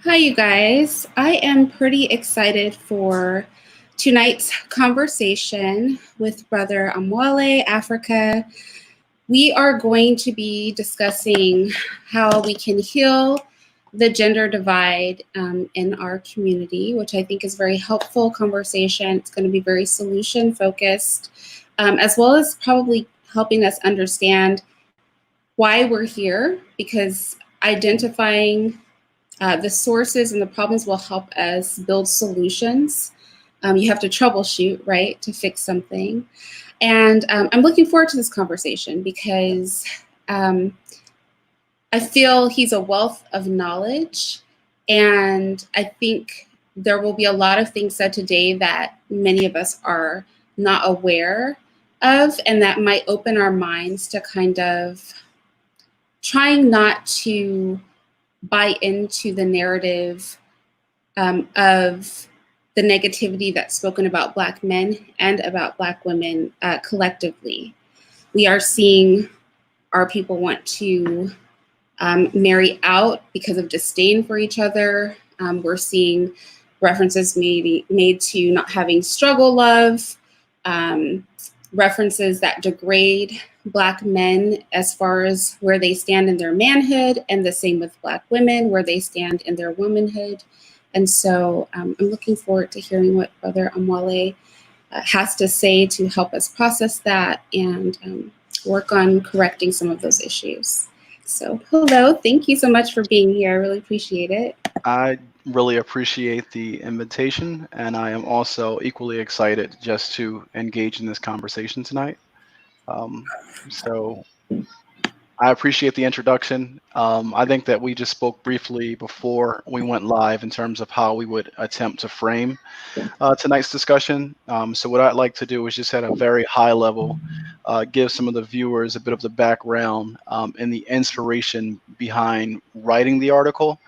Hi, you guys. I am pretty excited for tonight's conversation with Brother Omowale Afrika. We are going to be discussing how we can heal the gender divide in our community, which I think is a very helpful conversation. It's going to be very solution focused, as well as probably helping us understand why we're here, because identifying the sources and the problems will help us build solutions. You have to troubleshoot, right, to fix something. And I'm looking forward to this conversation because I feel he's a wealth of knowledge. And I think there will be a lot of things said today that many of us are not aware of, and that might open our minds to kind of trying not to buy into the narrative of the negativity that's spoken about Black men and about Black women collectively. We are seeing our people want to marry out because of disdain for each other. We're seeing references made to not having struggle love, references that degrade Black men as far as where they stand in their manhood, and the same with Black women, where they stand in their womanhood. And so I'm looking forward to hearing what Brother Omowale has to say to help us process that and work on correcting some of those issues. So hello, thank you so much for being here. I really appreciate it. I really appreciate the invitation, and I am also equally excited just to engage in this conversation tonight. So I appreciate the introduction. I think that we just spoke briefly before we went live in terms of how we would attempt to frame tonight's discussion. So what I'd like to do is just at a very high level, give some of the viewers a bit of the background and the inspiration behind writing the article.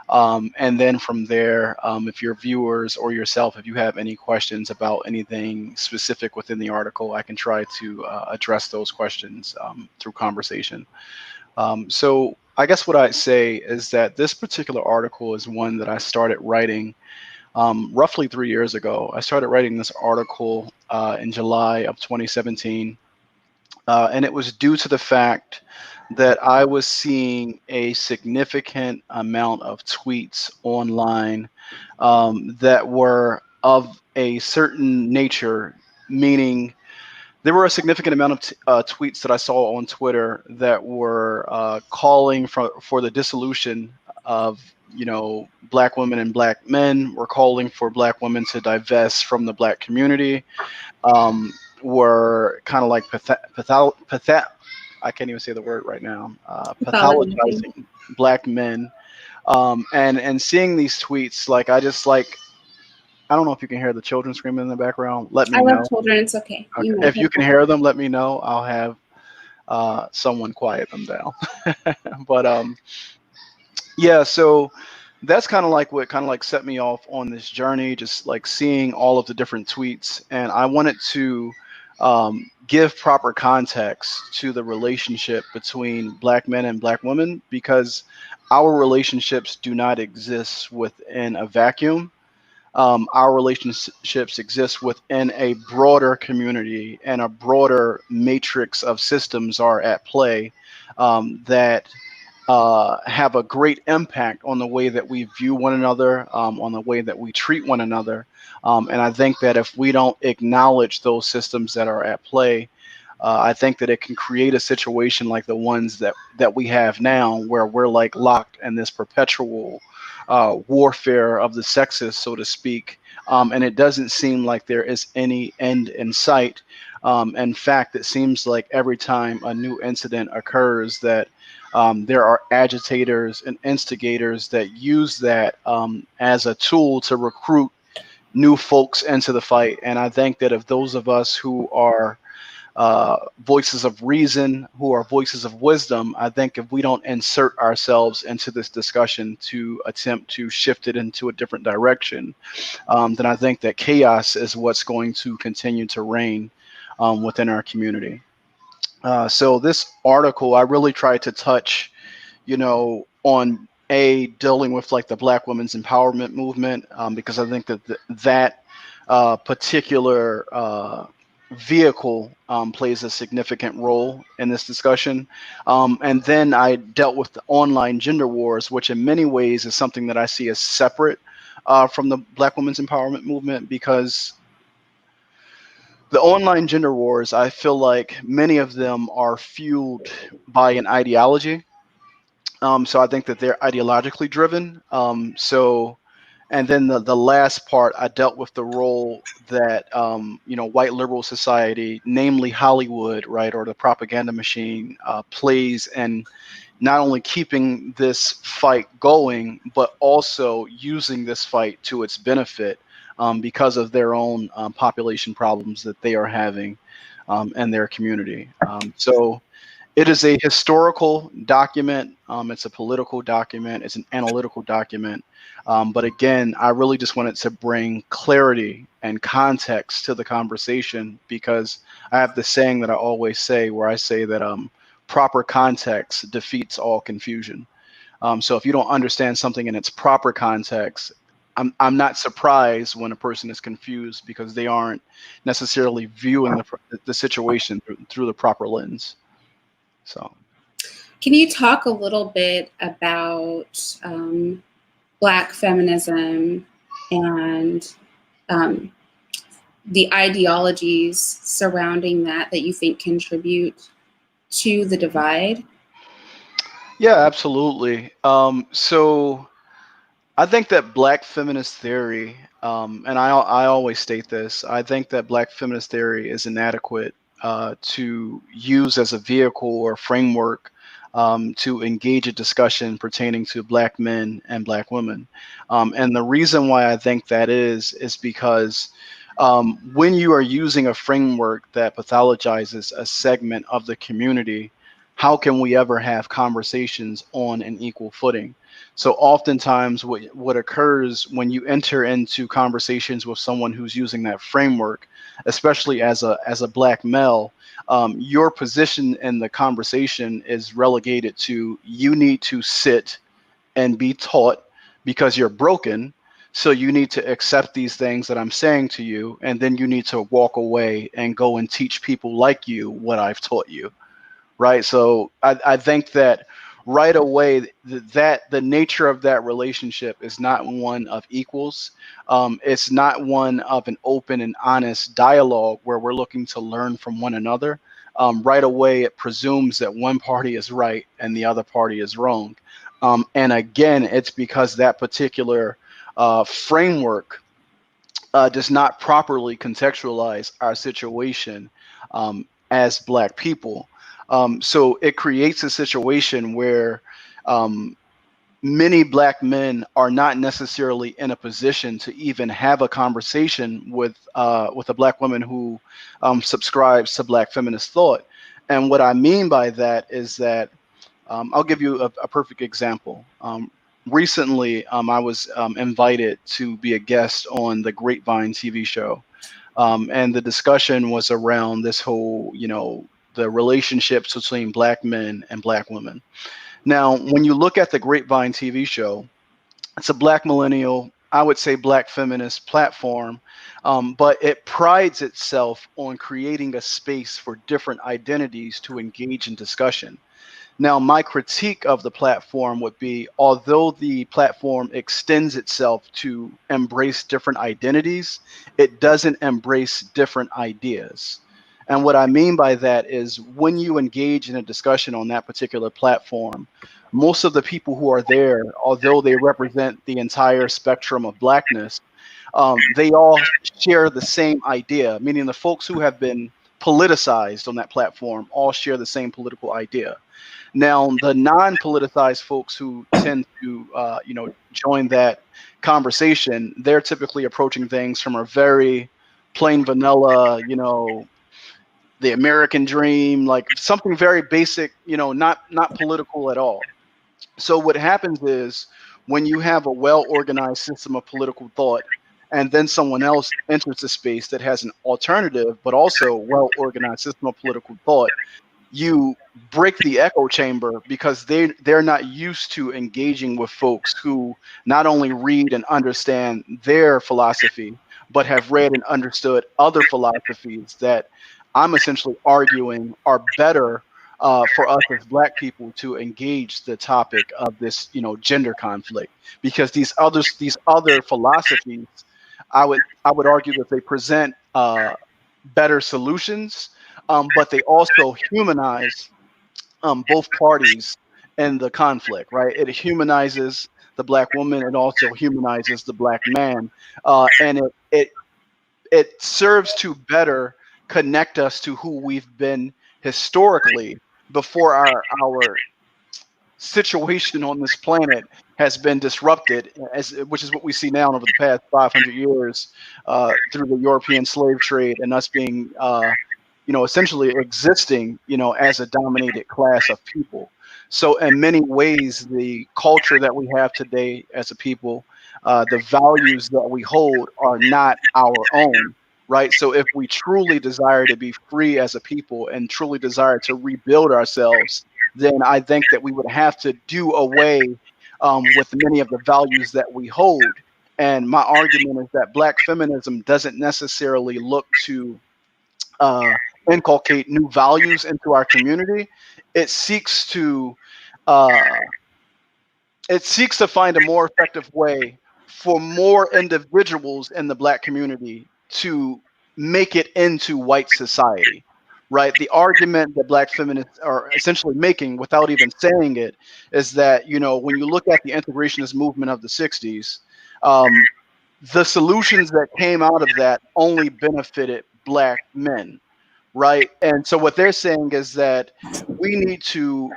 And then from there, if your viewers or yourself, if you have any questions about anything specific within the article, I can try to address those questions through conversation. So I guess what I'd say is that this particular article is one that I started writing roughly 3 years ago. I started writing this article in July of 2017, and it was due to the fact that I was seeing a significant amount of tweets online that were of a certain nature, meaning there were a significant amount of tweets that I saw on Twitter that were calling for the dissolution of, Black women and Black men, were calling for Black women to divest from the Black community, were kind of like I can't even say the word right now, pathologizing Black men. And seeing these tweets, I don't know if you can hear the children screaming in the background. Let me know. I love children. It's okay. Okay. If you can hear them, let me know. I'll have someone quiet them down. But yeah, so that's kind of like what kind of like set me off on this journey, just like seeing all of the different tweets. And I wanted to give proper context to the relationship between Black men and Black women, because our relationships do not exist within a vacuum. Our relationships exist within a broader community, and a broader matrix of systems are at play that have a great impact on the way that we view one another, on the way that we treat one another. And I think that if we don't acknowledge those systems that are at play, I think that it can create a situation like the ones that we have now, where we're like locked in this perpetual warfare of the sexes, so to speak. And it doesn't seem like there is any end in sight. In fact, it seems like every time a new incident occurs that there are agitators and instigators that use that as a tool to recruit new folks into the fight. And I think that if those of us who are voices of reason, who are voices of wisdom, I think if we don't insert ourselves into this discussion to attempt to shift it into a different direction, then I think that chaos is what's going to continue to reign within our community. So this article, I really tried to touch, on dealing with like the Black women's empowerment movement, because I think that that particular vehicle plays a significant role in this discussion. And then I dealt with the online gender wars, which in many ways is something that I see as separate from the Black women's empowerment movement, because the online gender wars, I feel like many of them are fueled by an ideology. So I think that they're ideologically driven. And then the last part, I dealt with the role that white liberal society, namely Hollywood, right, or the propaganda machine, plays in not only keeping this fight going, but also using this fight to its benefit, because of their own population problems that they are having in their community. So it is a historical document. It's a political document. It's an analytical document. But again, I really just wanted to bring clarity and context to the conversation, because I have this saying that I always say, where I say that proper context defeats all confusion. So if you don't understand something in its proper context, I'm not surprised when a person is confused, because they aren't necessarily viewing the situation through the proper lens. So, can you talk a little bit about Black feminism and the ideologies surrounding that you think contribute to the divide? yeah, absolutely. So I think that Black feminist theory, and I always state this, I think that Black feminist theory is inadequate to use as a vehicle or framework to engage a discussion pertaining to Black men and Black women. And the reason why I think that is because when you are using a framework that pathologizes a segment of the community, how can we ever have conversations on an equal footing? So oftentimes what occurs when you enter into conversations with someone who's using that framework, especially as a Black male, your position in the conversation is relegated to, you need to sit and be taught because you're broken. So you need to accept these things that I'm saying to you, and then you need to walk away and go and teach people like you what I've taught you. Right. So I think that right away, that the nature of that relationship is not one of equals. It's not one of an open and honest dialogue where we're looking to learn from one another. Right away, it presumes that one party is right and the other party is wrong. And again, it's because that particular framework does not properly contextualize our situation as Black people. So it creates a situation where many Black men are not necessarily in a position to even have a conversation with a Black woman who subscribes to Black feminist thought. And what I mean by that is that I'll give you a perfect example. Recently, I was invited to be a guest on the Grapevine TV show. And the discussion was around this whole, the relationships between Black men and Black women. Now, when you look at the Grapevine TV show, it's a Black millennial, I would say Black feminist platform, but it prides itself on creating a space for different identities to engage in discussion. Now, my critique of the platform would be, although the platform extends itself to embrace different identities, it doesn't embrace different ideas. And what I mean by that is, when you engage in a discussion on that particular platform, most of the people who are there, although they represent the entire spectrum of Blackness, they all share the same idea, meaning the folks who have been politicized on that platform all share the same political idea. Now, the non-politicized folks who tend to, join that conversation, they're typically approaching things from a very plain vanilla, the American dream, like something very basic, not political at all. So what happens is, when you have a well-organized system of political thought, and then someone else enters the space that has an alternative, but also well-organized system of political thought, you break the echo chamber, because they're not used to engaging with folks who not only read and understand their philosophy, but have read and understood other philosophies that I'm essentially arguing are better for us as Black people to engage the topic of this, gender conflict, because these other philosophies, I would argue that they present better solutions, but they also humanize both parties in the conflict, right? It humanizes the Black woman, and also humanizes the Black man, and it serves to better connect us to who we've been historically before our situation on this planet has been disrupted, which is what we see now over the past 500 years, through the European slave trade, and us being essentially existing, as a dominated class of people. So in many ways, the culture that we have today as a people, the values that we hold are not our own, right? So if we truly desire to be free as a people and truly desire to rebuild ourselves, then I think that we would have to do away with many of the values that we hold. And my argument is that Black feminism doesn't necessarily look to uh, inculcate new values into our community. It seeks to uh, it seeks to find a more effective way for more individuals in the Black community to make it into white society, right? The argument that Black feminists are essentially making, without even saying it, is that when you look at the integrationist movement of the '60s, um, the solutions that came out of that only benefited Black men, right? And so what they're saying is that we need to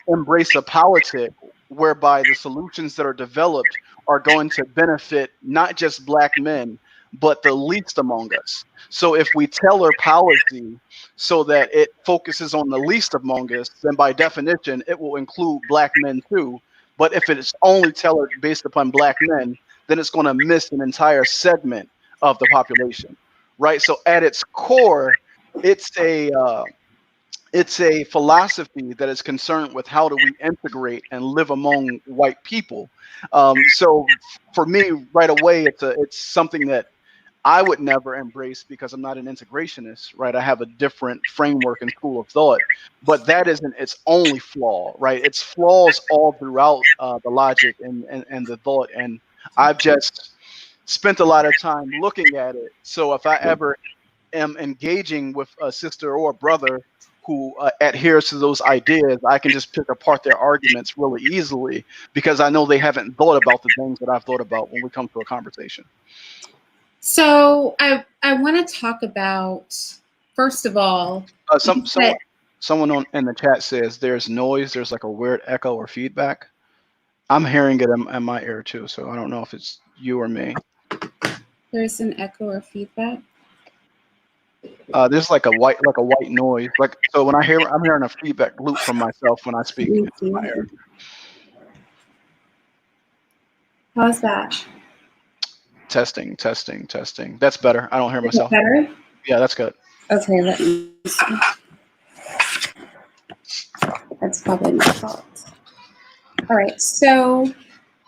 embrace a politic whereby the solutions that are developed are going to benefit not just Black men, but the least among us. So if we tailor policy so that it focuses on the least among us, then by definition, it will include Black men too. But if it's only tailored based upon Black men, then it's going to miss an entire segment of the population, right? So at its core, it's a philosophy that is concerned with how do we integrate and live among white people. So for me, right away, it's something that I would never embrace because I'm not an integrationist, right? I have a different framework and school of thought, but that isn't its only flaw, right? It's flaws all throughout the logic and the thought, and I've just spent a lot of time looking at it. So if I ever am engaging with a sister or a brother who adheres to those ideas, I can just pick apart their arguments really easily because I know they haven't thought about the things that I've thought about when we come to a conversation. So I want to talk about, first of all, someone in the chat says there's noise. There's like a weird echo or feedback. I'm hearing it in my ear too, so I don't know if it's you or me. There's an echo or feedback. There's like a white noise. So when I'm hearing a feedback loop from myself when I speak into my ear. How's that? Testing. That's better. I don't hear myself. Better? Yeah, that's good. Okay, let me see. That's probably my fault. All right, so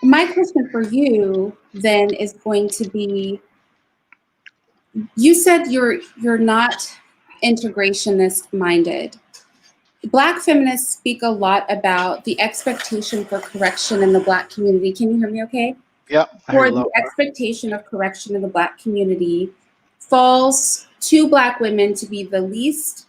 my question for you then is going to be, you said you're not integrationist minded. Black feminists speak a lot about the expectation for correction in the Black community. Can you hear me okay? Yeah. For the expectation of correction in the Black community falls to Black women to be the least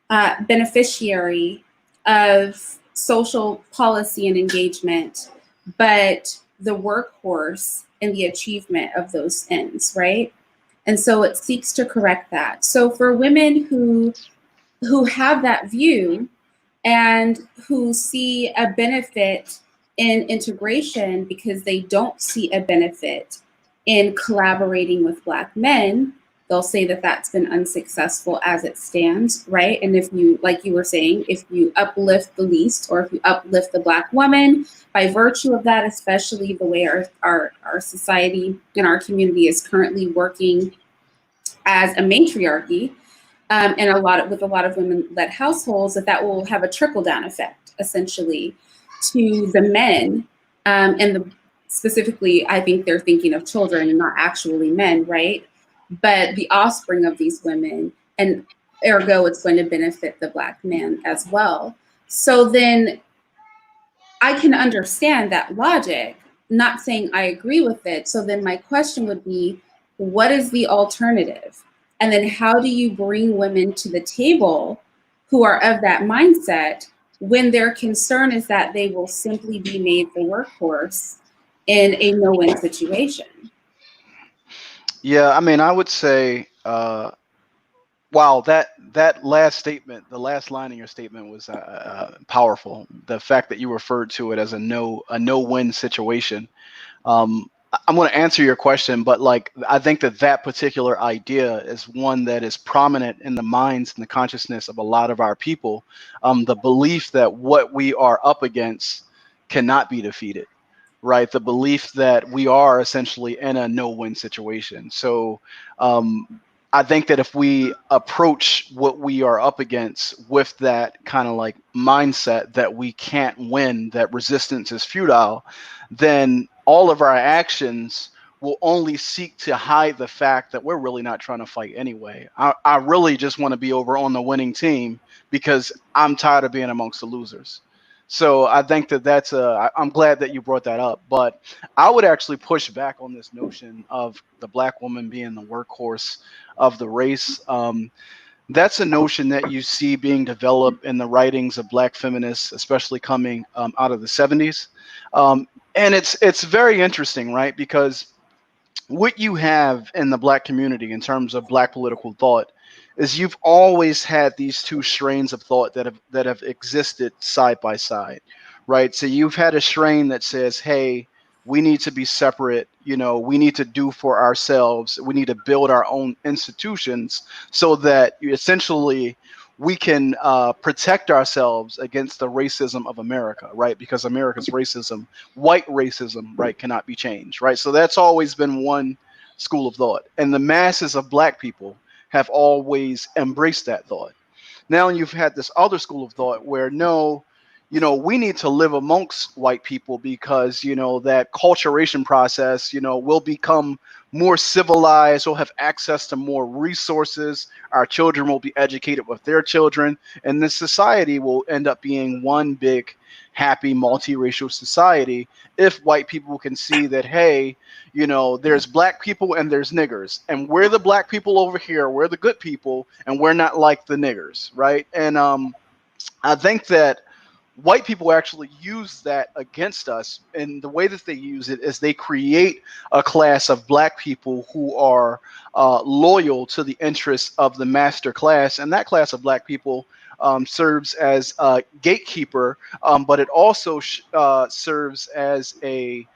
beneficiary of social policy and engagement, but the workhorse in the achievement of those ends, right? And so it seeks to correct that. So for women who have that view and who see a benefit in integration because they don't see a benefit in collaborating with Black men, they'll say that that's been unsuccessful as it stands, right? And if you, like you were saying, if you uplift the least, or if you uplift the Black woman, by virtue of that, especially the way our society and our community is currently working as a matriarchy, and with a lot of women-led households, that will have a trickle-down effect, essentially, to the men, specifically, I think they're thinking of children and not actually men, right? But the offspring of these women, and ergo, it's going to benefit the Black man as well. So then I can understand that logic, not saying I agree with it. So then my question would be, what is the alternative? And then how do you bring women to the table who are of that mindset when their concern is that they will simply be made the workhorse in a no-win situation? Yeah, I mean, I would say, wow, that last statement, the last line in your statement was powerful. The fact that you referred to it as a no-win situation. I'm going to answer your question, but like I think that particular idea is one that is prominent in the minds and the consciousness of a lot of our people. The belief that what we are up against cannot be defeated, right? The belief that we are essentially in a no-win situation. So I think that if we approach what we are up against with that kind of like mindset that we can't win, that resistance is futile, then all of our actions will only seek to hide the fact that we're really not trying to fight anyway. I really just want to be over on the winning team because I'm tired of being amongst the losers. So I think I'm glad that you brought that up, but I would actually push back on this notion of the Black woman being the workhorse of the race. That's a notion that you see being developed in the writings of Black feminists, especially coming out of the 70s. And it's very interesting, right? Because what you have in the Black community in terms of Black political thought is you've always had these two strains of thought that have existed side by side, right? So you've had a strain that says, hey, we need to be separate, we need to do for ourselves, we need to build our own institutions so that essentially we can protect ourselves against the racism of America, right? Because America's racism, white racism, right, cannot be changed, right? So that's always been one school of thought. And the masses of Black people have always embraced that thought. Now you've had this other school of thought where no, we need to live amongst white people because, that culturation process, will become more civilized, we'll have access to more resources, our children will be educated with their children, and this society will end up being one big, happy, multiracial society if white people can see that, hey, there's Black people and there's niggers, and we're the Black people over here, we're the good people, and we're not like the niggers, right? And I think that white people actually use that against us, and the way that they use it is they create a class of Black people who are loyal to the interests of the master class, and that class of Black people serves as a gatekeeper, but it also serves as a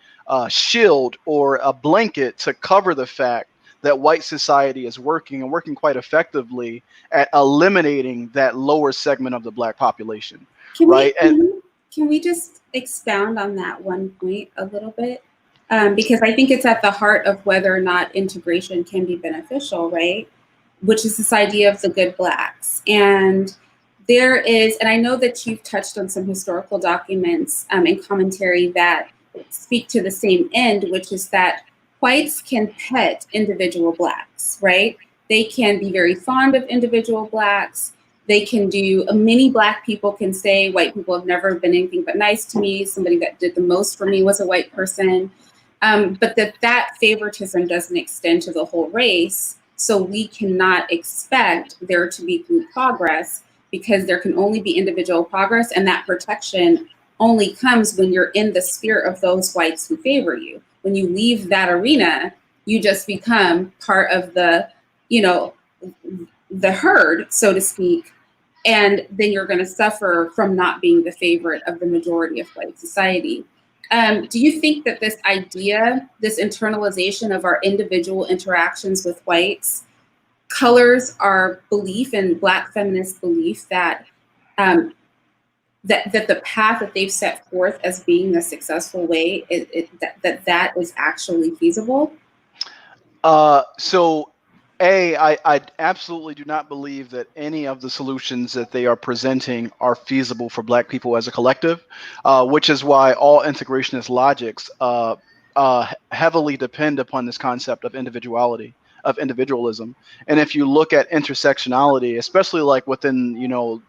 shield or a blanket to cover the fact that white society is working quite effectively at eliminating that lower segment of the Black population. Right. Can we just expound on that one point a little bit? Because I think it's at the heart of whether or not integration can be beneficial, right? Which is this idea of the good Blacks. And I know that you've touched on some historical documents and commentary that speak to the same end, which is that whites can pet individual Blacks, right? They can be very fond of individual Blacks. They can many Black people can say, white people have never been anything but nice to me. Somebody that did the most for me was a white person. But that favoritism doesn't extend to the whole race. So we cannot expect there to be group progress because there can only be individual progress. And that protection only comes when you're in the sphere of those whites who favor you. When you leave that arena, you just become part of the herd, so to speak. And then you're going to suffer from not being the favorite of the majority of white society. Do you think that this idea, this internalization of our individual interactions with whites, colors our belief and Black feminist belief that that the path that they've set forth as being the successful way, that is actually feasible? So I absolutely do not believe that any of the solutions that they are presenting are feasible for Black people as a collective, which is why all integrationist logics heavily depend upon this concept of individuality, of individualism. And if you look at intersectionality, especially like within,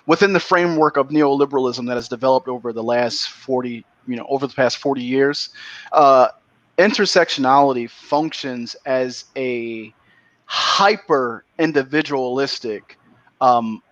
within the framework of neoliberalism that has developed over the last 40, over the past 40 years, uh, intersectionality functions as a hyper individualistic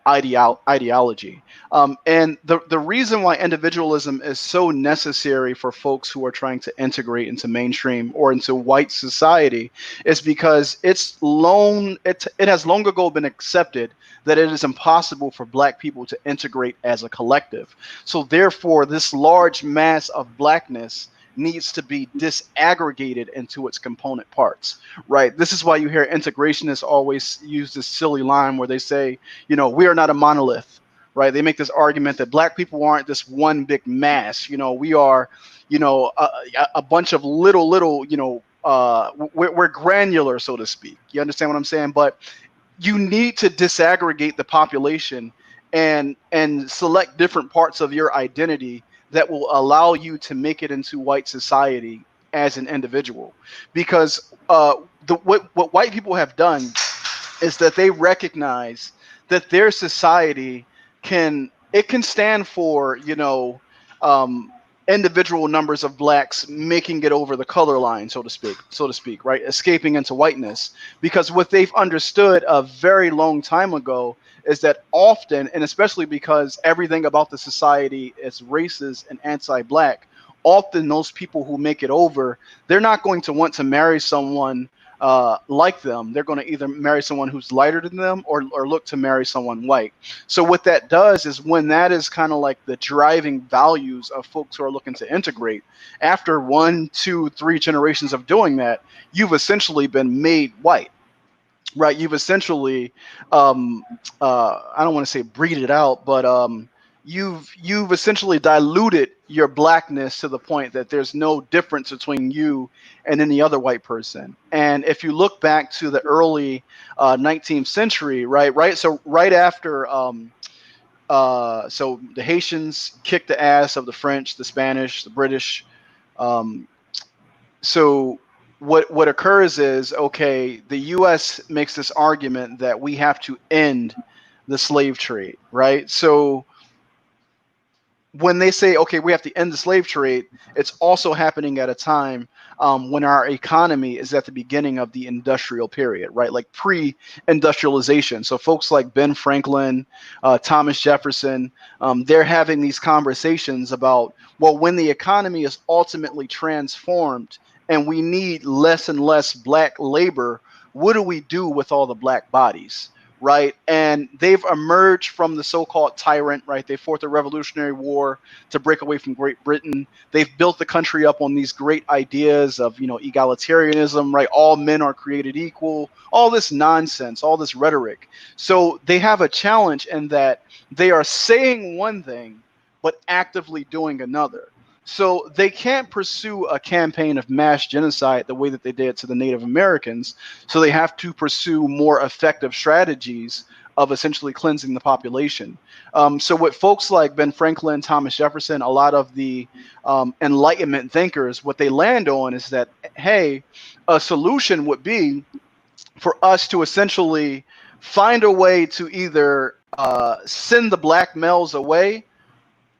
ideology. And the reason why individualism is so necessary for folks who are trying to integrate into mainstream or into white society is because it has long ago been accepted that it is impossible for Black people to integrate as a collective. So therefore, this large mass of Blackness needs to be disaggregated into its component parts, right? This is why you hear integrationists always use this silly line where they say, we are not a monolith, right? They make this argument that Black people aren't this one big mass. We are, a bunch of little, we're granular, so to speak. You understand what I'm saying? But you need to disaggregate the population and select different parts of your identity that will allow you to make it into white society as an individual. Because what white people have done is that they recognize that their society can stand for individual numbers of Blacks making it over the color line, so to speak, right, escaping into whiteness. Because what they've understood a very long time ago is that often, and especially because everything about the society is racist and anti-Black, often those people who make it over, they're not going to want to marry someone like them. They're going to either marry someone who's lighter than them or look to marry someone white. So what that does is, when that is kind of like the driving values of folks who are looking to integrate, after 1, 2, 3 generations of doing that, you've essentially been made white. Right, you've essentially, I don't want to say breeded out, but you've essentially diluted your Blackness to the point that there's no difference between you and any other white person. And if you look back to the early 19th century, right, so right after, so the Haitians kicked the ass of the French, the Spanish, the British. So what occurs is, okay, the U.S. makes this argument that we have to end the slave trade, right? So when they say, okay, we have to end the slave trade, it's also happening at a time when our economy is at the beginning of the industrial period, right? Like pre-industrialization. So folks like Ben Franklin, Thomas Jefferson, they're having these conversations about, well, when the economy is ultimately transformed and we need less and less Black labor, what do we do with all the Black bodies? Right, and they've emerged from the so-called tyrant. Right, they fought the Revolutionary War to break away from Great Britain. They've built the country up on these great ideas of, egalitarianism. Right, all men are created equal. All this nonsense, all this rhetoric. So they have a challenge in that they are saying one thing, but actively doing another. So they can't pursue a campaign of mass genocide the way that they did to the Native Americans. So they have to pursue more effective strategies of essentially cleansing the population. So what folks like Ben Franklin, Thomas Jefferson, a lot of the Enlightenment thinkers, what they land on is that, hey, a solution would be for us to essentially find a way to either send the Black males away,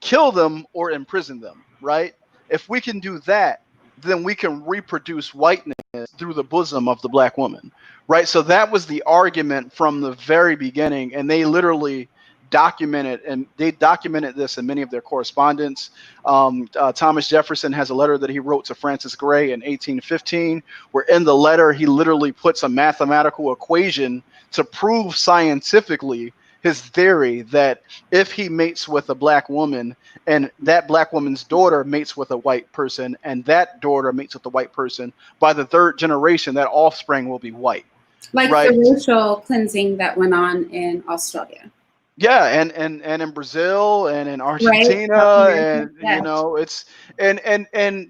kill them, or imprison them, right? If we can do that, then we can reproduce whiteness through the bosom of the Black woman, right? So that was the argument from the very beginning, and they literally documented this in many of their correspondence. Thomas Jefferson has a letter that he wrote to Francis Gray in 1815, where in the letter he literally puts a mathematical equation to prove scientifically his theory that if he mates with a Black woman and that Black woman's daughter mates with a white person and that daughter mates with a white person, by the third generation, that offspring will be white. Like right? the racial cleansing that went on in Australia. Yeah, and in Brazil and in Argentina, Right. and it's and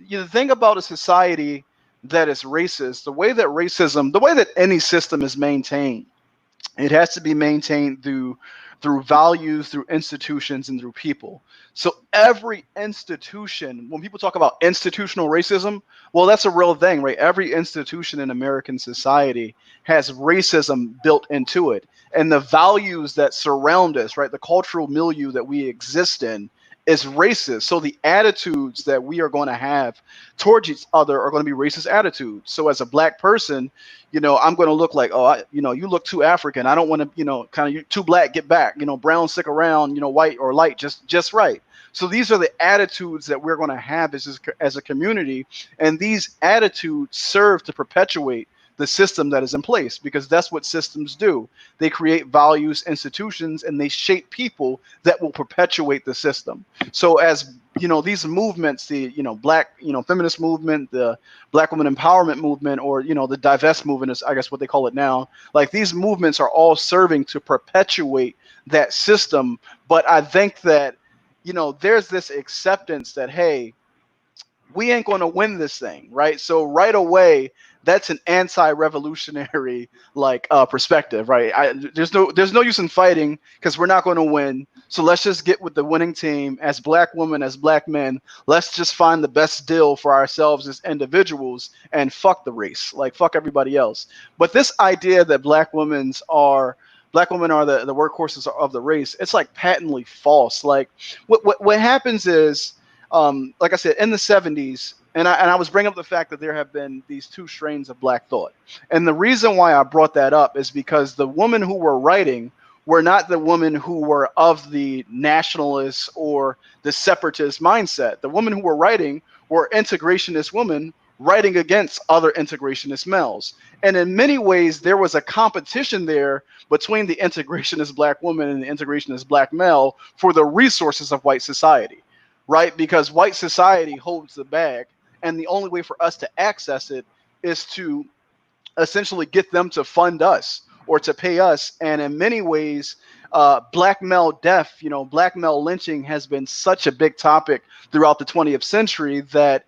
the thing about a society that is racist, the way that racism, the way that any system is maintained, it has to be maintained through values, through institutions, and through people. So every institution, when people talk about institutional racism, well, that's a real thing, right? Every institution in American society has racism built into it. And the values that surround us, right? The cultural milieu that we exist in is racist. So the attitudes that we are going to have towards each other are going to be racist attitudes. So as a black person, I'm going to look like, oh, you look too African. I don't want to, kind of, you too black, get back. Brown, stick around. White or light, just right. So these are the attitudes that we're going to have as a community, and these attitudes serve to perpetuate the system that is in place, because that's what systems do. They create values, institutions, and they shape people that will perpetuate the system. So as these movements, the black feminist movement, the black woman empowerment movement, or the divest movement is, I guess, what they call it now. Like, these movements are all serving to perpetuate that system. But I think that there's this acceptance that, hey, we ain't going to win this thing, right? So right away, that's an anti-revolutionary perspective, right? There's no use in fighting because we're not going to win. So let's just get with the winning team as black women, as black men. Let's just find the best deal for ourselves as individuals and fuck the race, like fuck everybody else. But this idea that black women are the workhorses of the race, it's like patently false. Like what happens is, like I said, in the 70s, and I was bringing up the fact that there have been these two strains of black thought. And the reason why I brought that up is because the women who were writing were not the women who were of the nationalist or the separatist mindset. The women who were writing were integrationist women writing against other integrationist males. And in many ways, there was a competition there between the integrationist black woman and the integrationist black male for the resources of white society. Right? Because white society holds the bag, and the only way for us to access it is to essentially get them to fund us or to pay us. And in many ways, black male death, black male lynching has been such a big topic throughout the 20th century that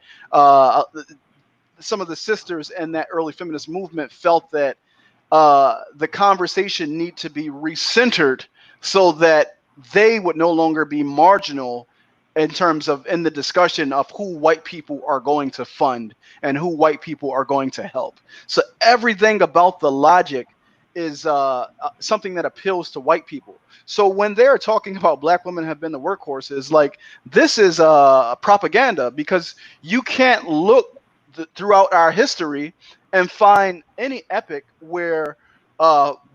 some of the sisters in that early feminist movement felt that the conversation need to be recentered so that they would no longer be marginal in terms of in the discussion of who white people are going to fund and who white people are going to help. So everything about the logic is something that appeals to white people. So when they're talking about black women have been the workhorses, like, this is propaganda, because you can't look throughout our history and find any epic where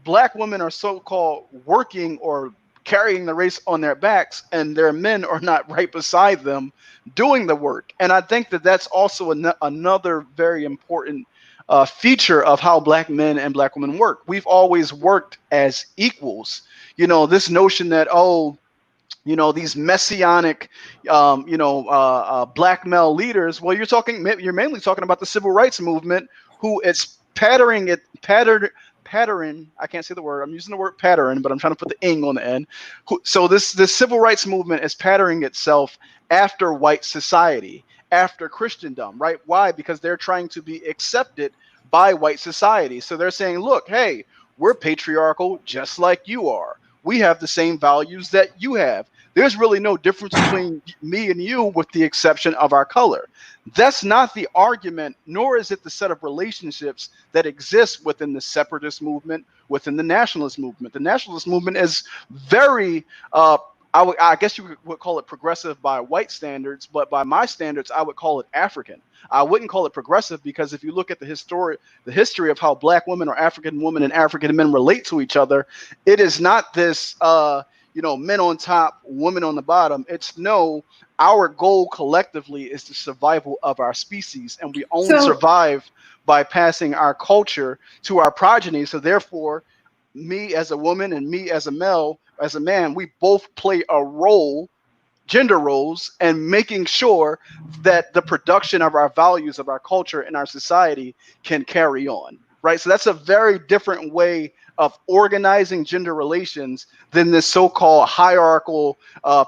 black women are so-called working or carrying the race on their backs, and their men are not right beside them doing the work. And I think that that's also another very important feature of how black men and black women work. We've always worked as equals. This notion that, these messianic, black male leaders. Well, you're mainly talking about the civil rights movement, who it's pattern. I can't say the word. I'm using the word pattern, but I'm trying to put the ing on the end. So this civil rights movement is patterning itself after white society, after Christendom, right? Why? Because they're trying to be accepted by white society. So they're saying, look, hey, we're patriarchal just like you are. We have the same values that you have. There's really no difference between me and you, with the exception of our color. That's not the argument, nor is it the set of relationships that exist within the separatist movement, within the nationalist movement. The nationalist movement is very, I guess you would call it progressive by white standards, but by my standards, I would call it African. I wouldn't call it progressive, because if you look at the history of how black women or African women and African men relate to each other, it is not this, men on top, women on the bottom. It's no, our goal collectively is the survival of our species, and we only survive by passing our culture to our progeny. So therefore, me as a woman and me as a male, as a man, we both play a role, gender roles, and making sure that the production of our values, of our culture, and our society can carry on, right? So that's a very different way of organizing gender relations than this so-called hierarchical,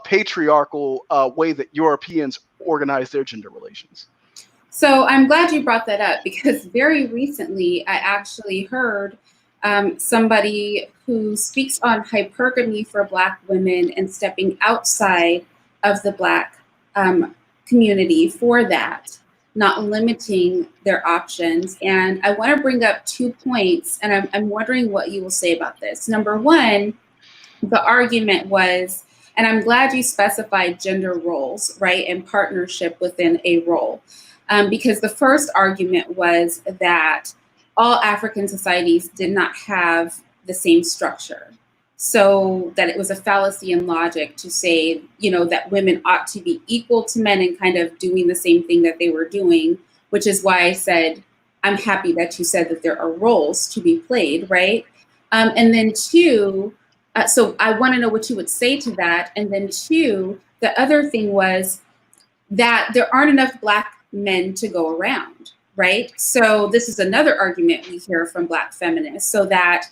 patriarchal way that Europeans organize their gender relations. So I'm glad you brought that up, because very recently I actually heard somebody who speaks on hypergamy for Black women and stepping outside of the Black community for that, not limiting their options. And I want to bring up 2 points, and I'm wondering what you will say about this. Number one, the argument was, and I'm glad you specified gender roles, right, and partnership within a role. Because the first argument was that all African societies did not have the same structure. So that it was a fallacy in logic to say, that women ought to be equal to men and kind of doing the same thing that they were doing, which is why I said, I'm happy that you said that there are roles to be played, right? And then two, so I want to know what you would say to that. And then two, the other thing was that there aren't enough Black men to go around, right? So this is another argument we hear from Black feminists, so that,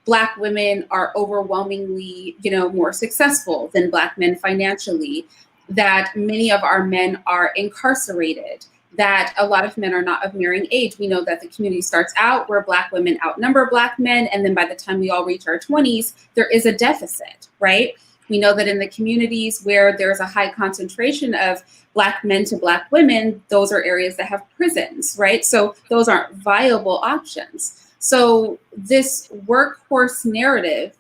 Black women are overwhelmingly, more successful than Black men financially, that many of our men are incarcerated, that a lot of men are not of marrying age. We know that the community starts out where Black women outnumber Black men, and then by the time we all reach our 20s, there is a deficit, right? We know that in the communities where there's a high concentration of Black men to Black women, those are areas that have prisons, right? So those aren't viable options. So this workhorse narrative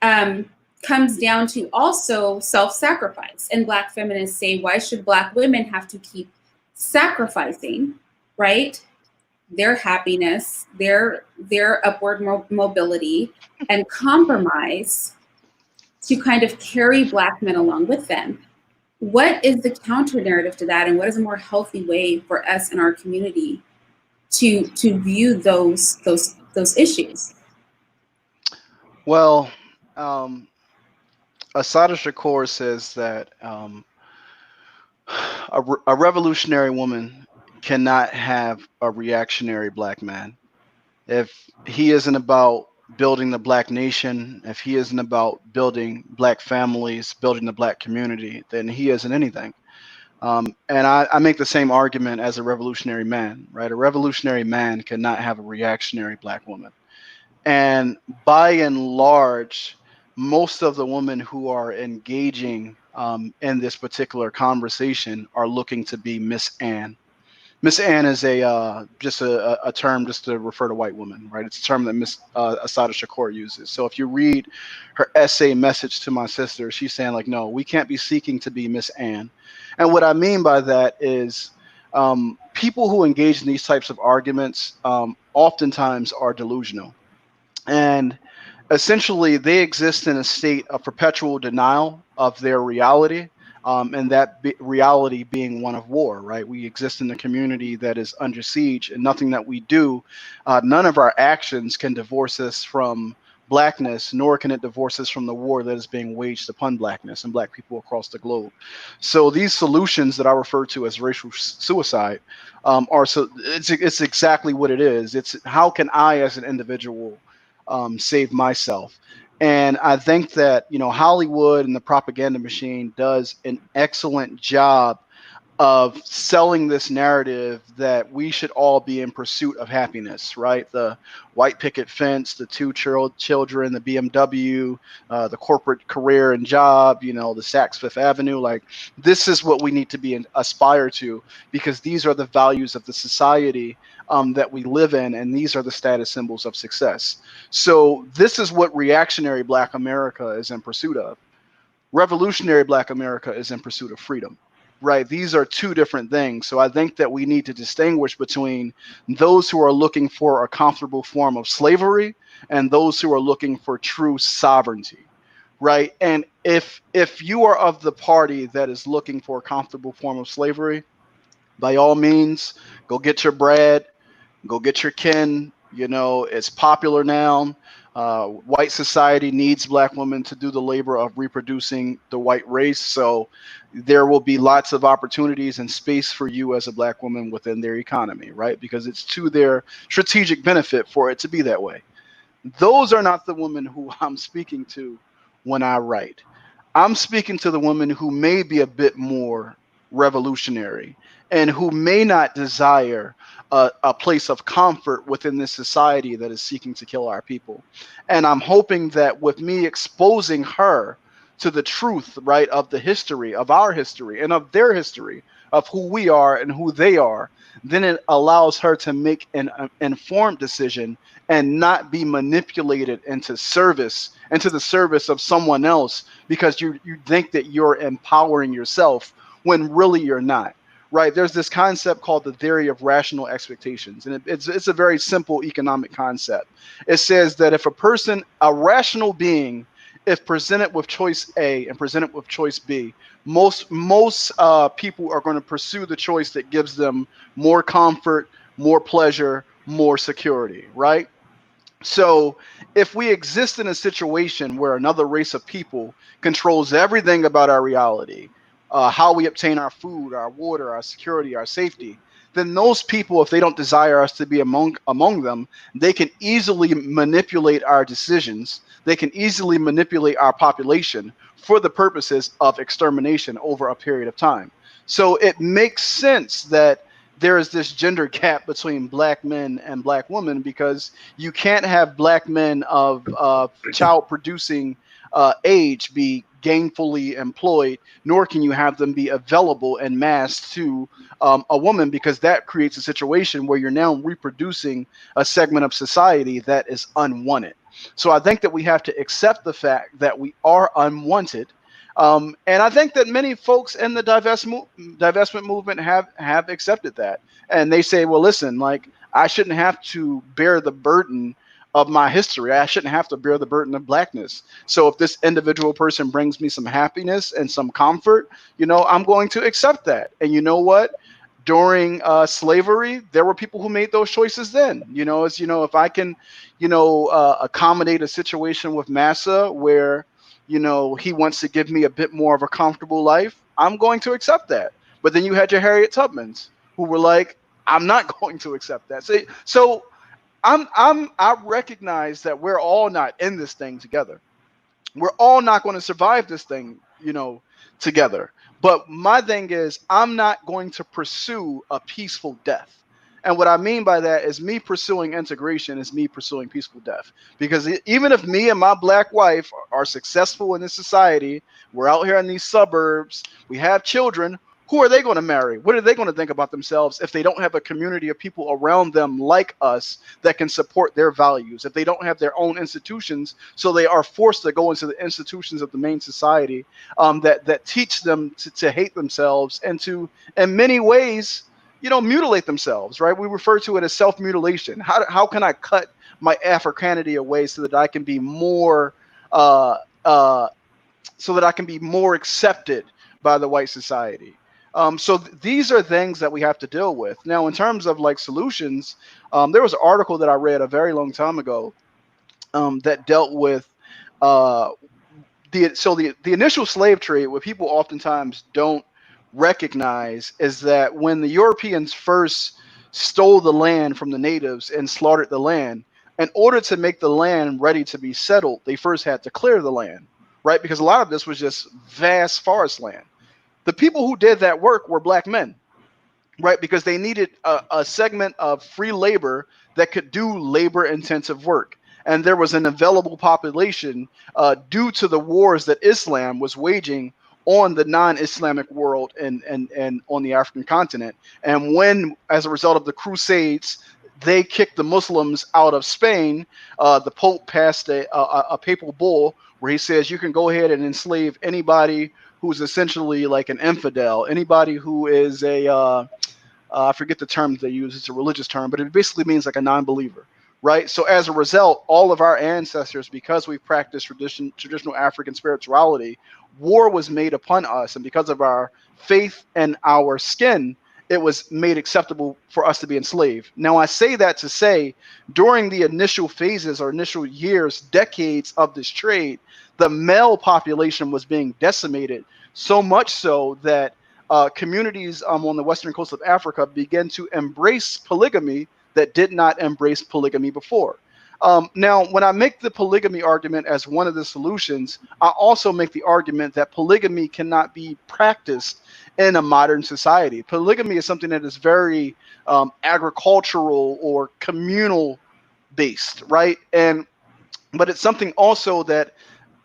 comes down to also self-sacrifice. And Black feminists say, why should Black women have to keep sacrificing, right, their happiness, their upward mobility, and compromise to kind of carry Black men along with them? What is the counter narrative to that, and what is a more healthy way for us in our community to view those issues? Well, Asada Shakur says that a revolutionary woman cannot have a reactionary Black man. If he isn't about building the Black nation, if he isn't about building Black families, building the Black community, then he isn't anything. And I make the same argument as a revolutionary man, right? A revolutionary man cannot have a reactionary Black woman. And by and large, most of the women who are engaging in this particular conversation are looking to be Miss Ann. Miss Ann is just a term just to refer to white women, right? It's a term that Miss Asada Shakur uses. So if you read her essay message to my sister, she's saying like, no, we can't be seeking to be Miss Ann. And what I mean by that is people who engage in these types of arguments oftentimes are delusional. And essentially, they exist in a state of perpetual denial of their reality, and that reality being one of war, right? We exist in a community that is under siege, and nothing that we do, none of our actions can divorce us from Blackness, nor can it divorce us from the war that is being waged upon Blackness and Black people across the globe. So these solutions that I refer to as racial suicide it's exactly what it is. It's how can I, as an individual, save myself. And I think that, Hollywood and the propaganda machine does an excellent job of selling this narrative that we should all be in pursuit of happiness, right? The white picket fence, the two children, the BMW, the corporate career and job, the Saks Fifth Avenue. Like, this is what we need to be aspire to, because these are the values of the society that we live in, and these are the status symbols of success. So this is what reactionary Black America is in pursuit of. Revolutionary Black America is in pursuit of freedom. Right. These are two different things. So I think that we need to distinguish between those who are looking for a comfortable form of slavery and those who are looking for true sovereignty. Right. And if you are of the party that is looking for a comfortable form of slavery, by all means, go get your bread, go get your kin. It's popular now. White society needs Black women to do the labor of reproducing the white race. So there will be lots of opportunities and space for you as a Black woman within their economy, right? Because it's to their strategic benefit for it to be that way. Those are not the women who I'm speaking to when I write. I'm speaking to the women who may be a bit more revolutionary, and who may not desire a place of comfort within this society that is seeking to kill our people. And I'm hoping that with me exposing her to the truth, right, of the history, of our history, and of their history, of who we are and who they are, then it allows her to make an informed decision and not be manipulated into the service of someone else, because you think that you're empowering yourself when really you're not. Right? There's this concept called the theory of rational expectations, and it's a very simple economic concept. It says that if a rational being, if presented with choice A and presented with choice B, most people are going to pursue the choice that gives them more comfort, more pleasure, more security, right? So if we exist in a situation where another race of people controls everything about our reality, how we obtain our food, our water, our security, our safety, then those people, if they don't desire us to be among them, they can easily manipulate our decisions. They can easily manipulate our population for the purposes of extermination over a period of time. So it makes sense that there is this gender gap between black men and black women, because you can't have black men of child producing age be gainfully employed, nor can you have them be available en masse to a woman, because that creates a situation where you're now reproducing a segment of society that is unwanted. So I think that we have to accept the fact that we are unwanted. And I think that many folks in the divestment movement have accepted that. And they say, well, listen, like, I shouldn't have to bear the burden of my history. I shouldn't have to bear the burden of blackness. So if this individual person brings me some happiness and some comfort, I'm going to accept that. And you know what? During slavery, there were people who made those choices then. If I can, accommodate a situation with Massa where, he wants to give me a bit more of a comfortable life, I'm going to accept that. But then you had your Harriet Tubmans who were like, I'm not going to accept that. So I recognize that we're all not in this thing together. We're all not going to survive this thing, together. But my thing is, I'm not going to pursue a peaceful death. And what I mean by that is, me pursuing integration is me pursuing peaceful death. Because even if me and my black wife are successful in this society, we're out here in these suburbs, we have children, who are they going to marry? What are they going to think about themselves if they don't have a community of people around them like us that can support their values? If they don't have their own institutions, so they are forced to go into the institutions of the main society that teach them to hate themselves and to, in many ways, mutilate themselves, right? We refer to it as self-mutilation. How can I cut my Africanity away so that I can be more accepted by the white society? So these are things that we have to deal with. Now, in terms of like solutions, there was an article that I read a very long time ago that dealt with the initial slave trade. What people oftentimes don't recognize is that when the Europeans first stole the land from the natives and slaughtered the land, in order to make the land ready to be settled, they first had to clear the land, right? Because a lot of this was just vast forest land. The people who did that work were black men, right? Because they needed a segment of free labor that could do labor-intensive work. And there was an available population due to the wars that Islam was waging on the non-Islamic world and on the African continent. And when, as a result of the Crusades, they kicked the Muslims out of Spain, the Pope passed a papal bull where he says you can go ahead and enslave anybody who's essentially like an infidel, anybody who is I forget the term they use, it's a religious term, but it basically means like a non-believer, right? So as a result, all of our ancestors, because we practice traditional African spirituality, war was made upon us, and because of our faith and our skin, it was made acceptable for us to be enslaved. Now, I say that to say, during the initial phases or initial years, decades of this trade, the male population was being decimated, so much so that communities on the western coast of Africa began to embrace polygamy that did not embrace polygamy before. Now, when I make the polygamy argument as one of the solutions, I also make the argument that polygamy cannot be practiced in a modern society. Polygamy is something that is very agricultural or communal based, right? But it's something also that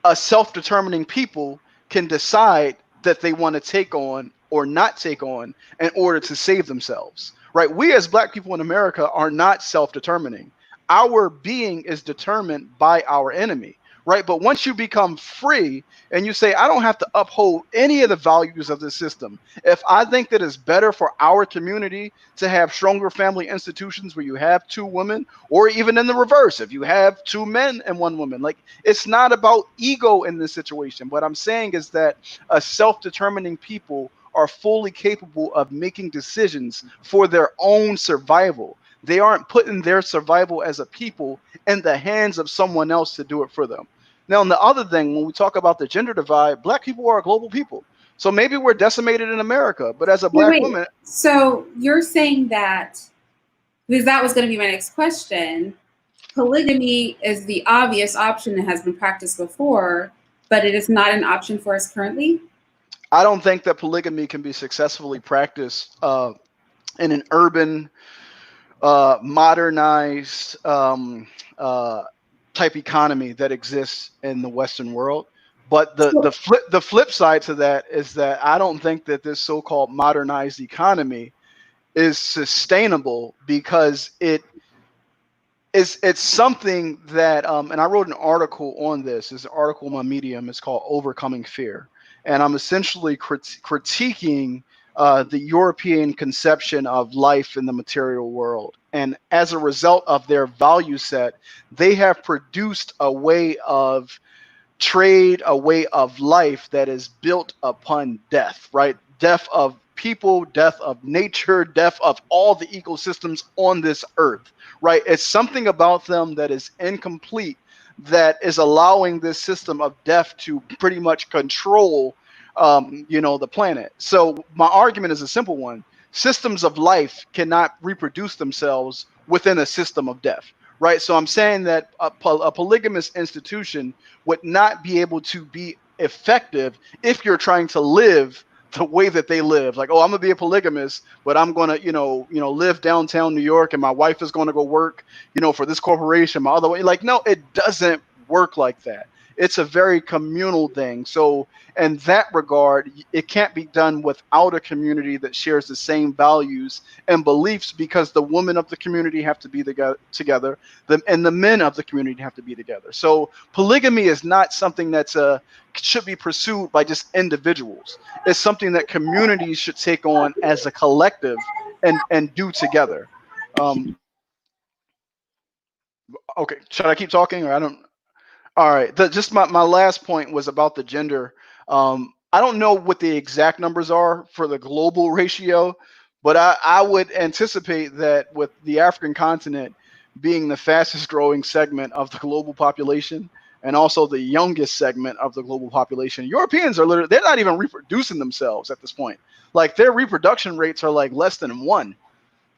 a self-determining people can decide that they want to take on or not take on in order to save themselves, right? We as Black people in America are not self-determining. Our being is determined by our enemy, right? But once you become free and you say, I don't have to uphold any of the values of the system, if I think that it's better for our community to have stronger family institutions where you have two women, or even in the reverse, if you have two men and one woman, like, it's not about ego in this situation. What I'm saying is that a self-determining people are fully capable of making decisions for their own survival. They aren't putting their survival as a people in the hands of someone else to do it for them. Now, and the other thing, when we talk about the gender divide, Black people are a global people. So maybe we're decimated in America, but as a Black Wait. woman. So you're saying that, because that was going to be my next question, polygamy is the obvious option that has been practiced before, but it is not an option for us currently? I don't think that polygamy can be successfully practiced in an urban, modernized type economy that exists in the Western world. But the flip side to that is that I don't think that this so-called modernized economy is sustainable, because it's something that and I wrote an article on this. It's an article on my Medium. It's called Overcoming Fear, and I'm essentially critiquing the European conception of life in the material world. And as a result of their value set, they have produced a way of trade, a way of life that is built upon death, right? Death of people, death of nature, death of all the ecosystems on this earth, right? It's something about them that is incomplete, that is allowing this system of death to pretty much control, the planet. So my argument is a simple one. Systems of life cannot reproduce themselves within a system of death, right? So I'm saying that a polygamous institution would not be able to be effective if you're trying to live the way that they live. Like, oh, I'm gonna be a polygamist, but I'm gonna, live downtown New York, and my wife is gonna go work, for this corporation. My other way, like, no, it doesn't work like that. It's a very communal thing. So in that regard, it can't be done without a community that shares the same values and beliefs, because the women of the community have to be together, and the men of the community have to be together. So polygamy is not something that's should be pursued by just individuals. It's something that communities should take on as a collective and do together. Okay, should I keep talking, or I don't? All right. Just my last point was about the gender. I don't know what the exact numbers are for the global ratio, but I would anticipate that with the African continent being the fastest growing segment of the global population, and also the youngest segment of the global population, Europeans are literally, they're not even reproducing themselves at this point. Like, their reproduction rates are like less than 1.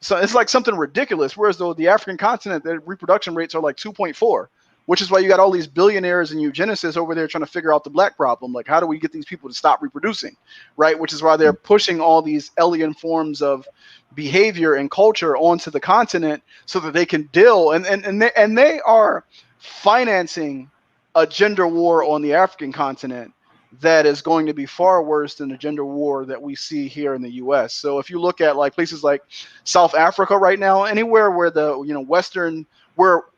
So it's like something ridiculous. Whereas though the African continent, their reproduction rates are like 2.4, which is why you got all these billionaires and eugenicists over there trying to figure out the Black problem. Like, how do we get these people to stop reproducing, right? Which is why they're pushing all these alien forms of behavior and culture onto the continent so that they can deal. And they are financing a gender war on the African continent that is going to be far worse than the gender war that we see here in the U.S. So if you look at like places like South Africa right now, anywhere where the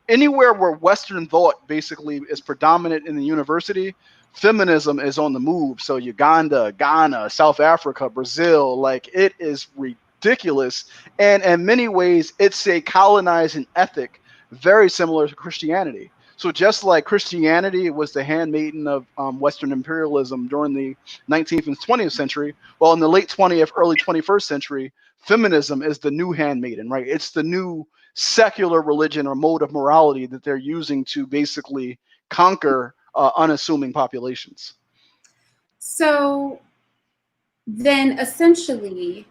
anywhere where Western thought basically is predominant in the university, feminism is on the move. So Uganda, Ghana, South Africa, Brazil, like, it is ridiculous. And in many ways, it's a colonizing ethic very similar to Christianity. So just like Christianity was the handmaiden of Western imperialism during the 19th and 20th century, well, in the late 20th, early 21st century, feminism is the new handmaiden, right? It's the new secular religion or mode of morality that they're using to basically conquer unassuming populations. So then essentially,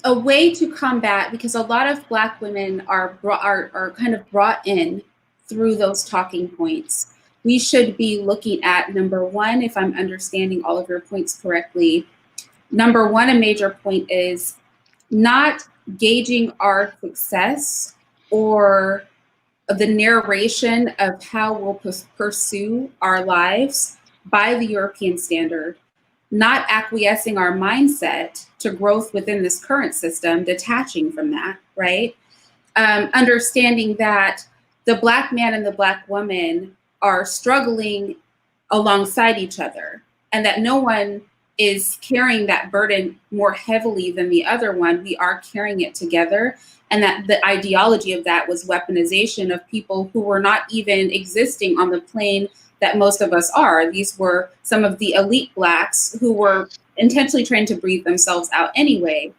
a way to combat, because a lot of Black women are kind of brought in through those talking points. We should be looking at, number one, if I'm understanding all of your points correctly, number one, a major point is not gauging our success or the narration of how we'll pursue our lives by the European standard, not acquiescing our mindset to growth within this current system, detaching from that, right? Understanding that the Black man and the Black woman are struggling alongside each other, and that no one is carrying that burden more heavily than the other one. We are carrying it together, and that the ideology of that was weaponization of people who were not even existing on the plane that most of us are. These were some of the elite Blacks who were intentionally trying to breathe themselves out anyway.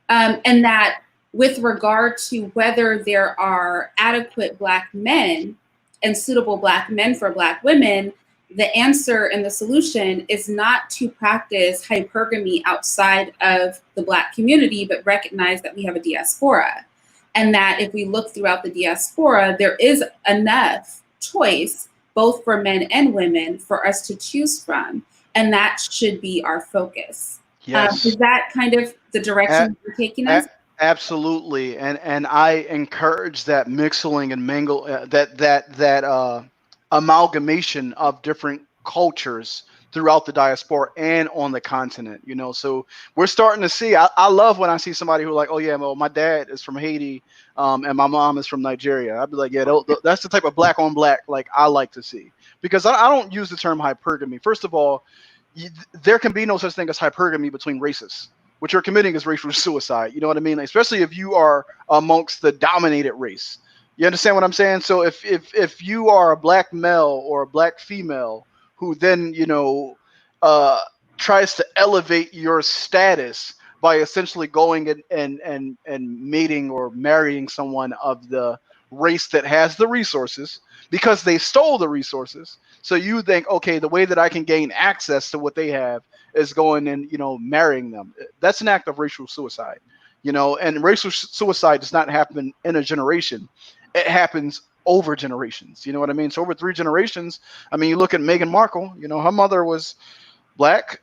And that with regard to whether there are adequate Black men and suitable Black men for Black women, the answer and the solution is not to practice hypergamy outside of the Black community, but recognize that we have a diaspora. And that if we look throughout the diaspora, there is enough choice, both for men and women, for us to choose from. And that should be our focus. Yes. Is that kind of the direction you're taking us? Absolutely, and I encourage that mixing and mingle, that amalgamation of different cultures throughout the diaspora and on the continent. You know, so we're starting to see. I love when I see somebody who like, oh yeah, well my dad is from Haiti, and my mom is from Nigeria. I'd be like, yeah, that's the type of Black on Black like I like to see, because I don't use the term hypergamy. First of all, there can be no such thing as hypergamy between races. What you're committing is racial suicide. You know what I mean? Especially if you are amongst the dominated race. You understand what I'm saying? So if you are a Black male or a Black female who then, you know, tries to elevate your status by essentially going and mating or marrying someone of the race that has the resources because they stole the resources. So you think, okay, the way that I can gain access to what they have is going and, you know, marrying them. That's an act of racial suicide, you know, and racial suicide does not happen in a generation. It happens over generations. You know what I mean? So over 3 generations, I mean, you look at Meghan Markle, you know, her mother was Black,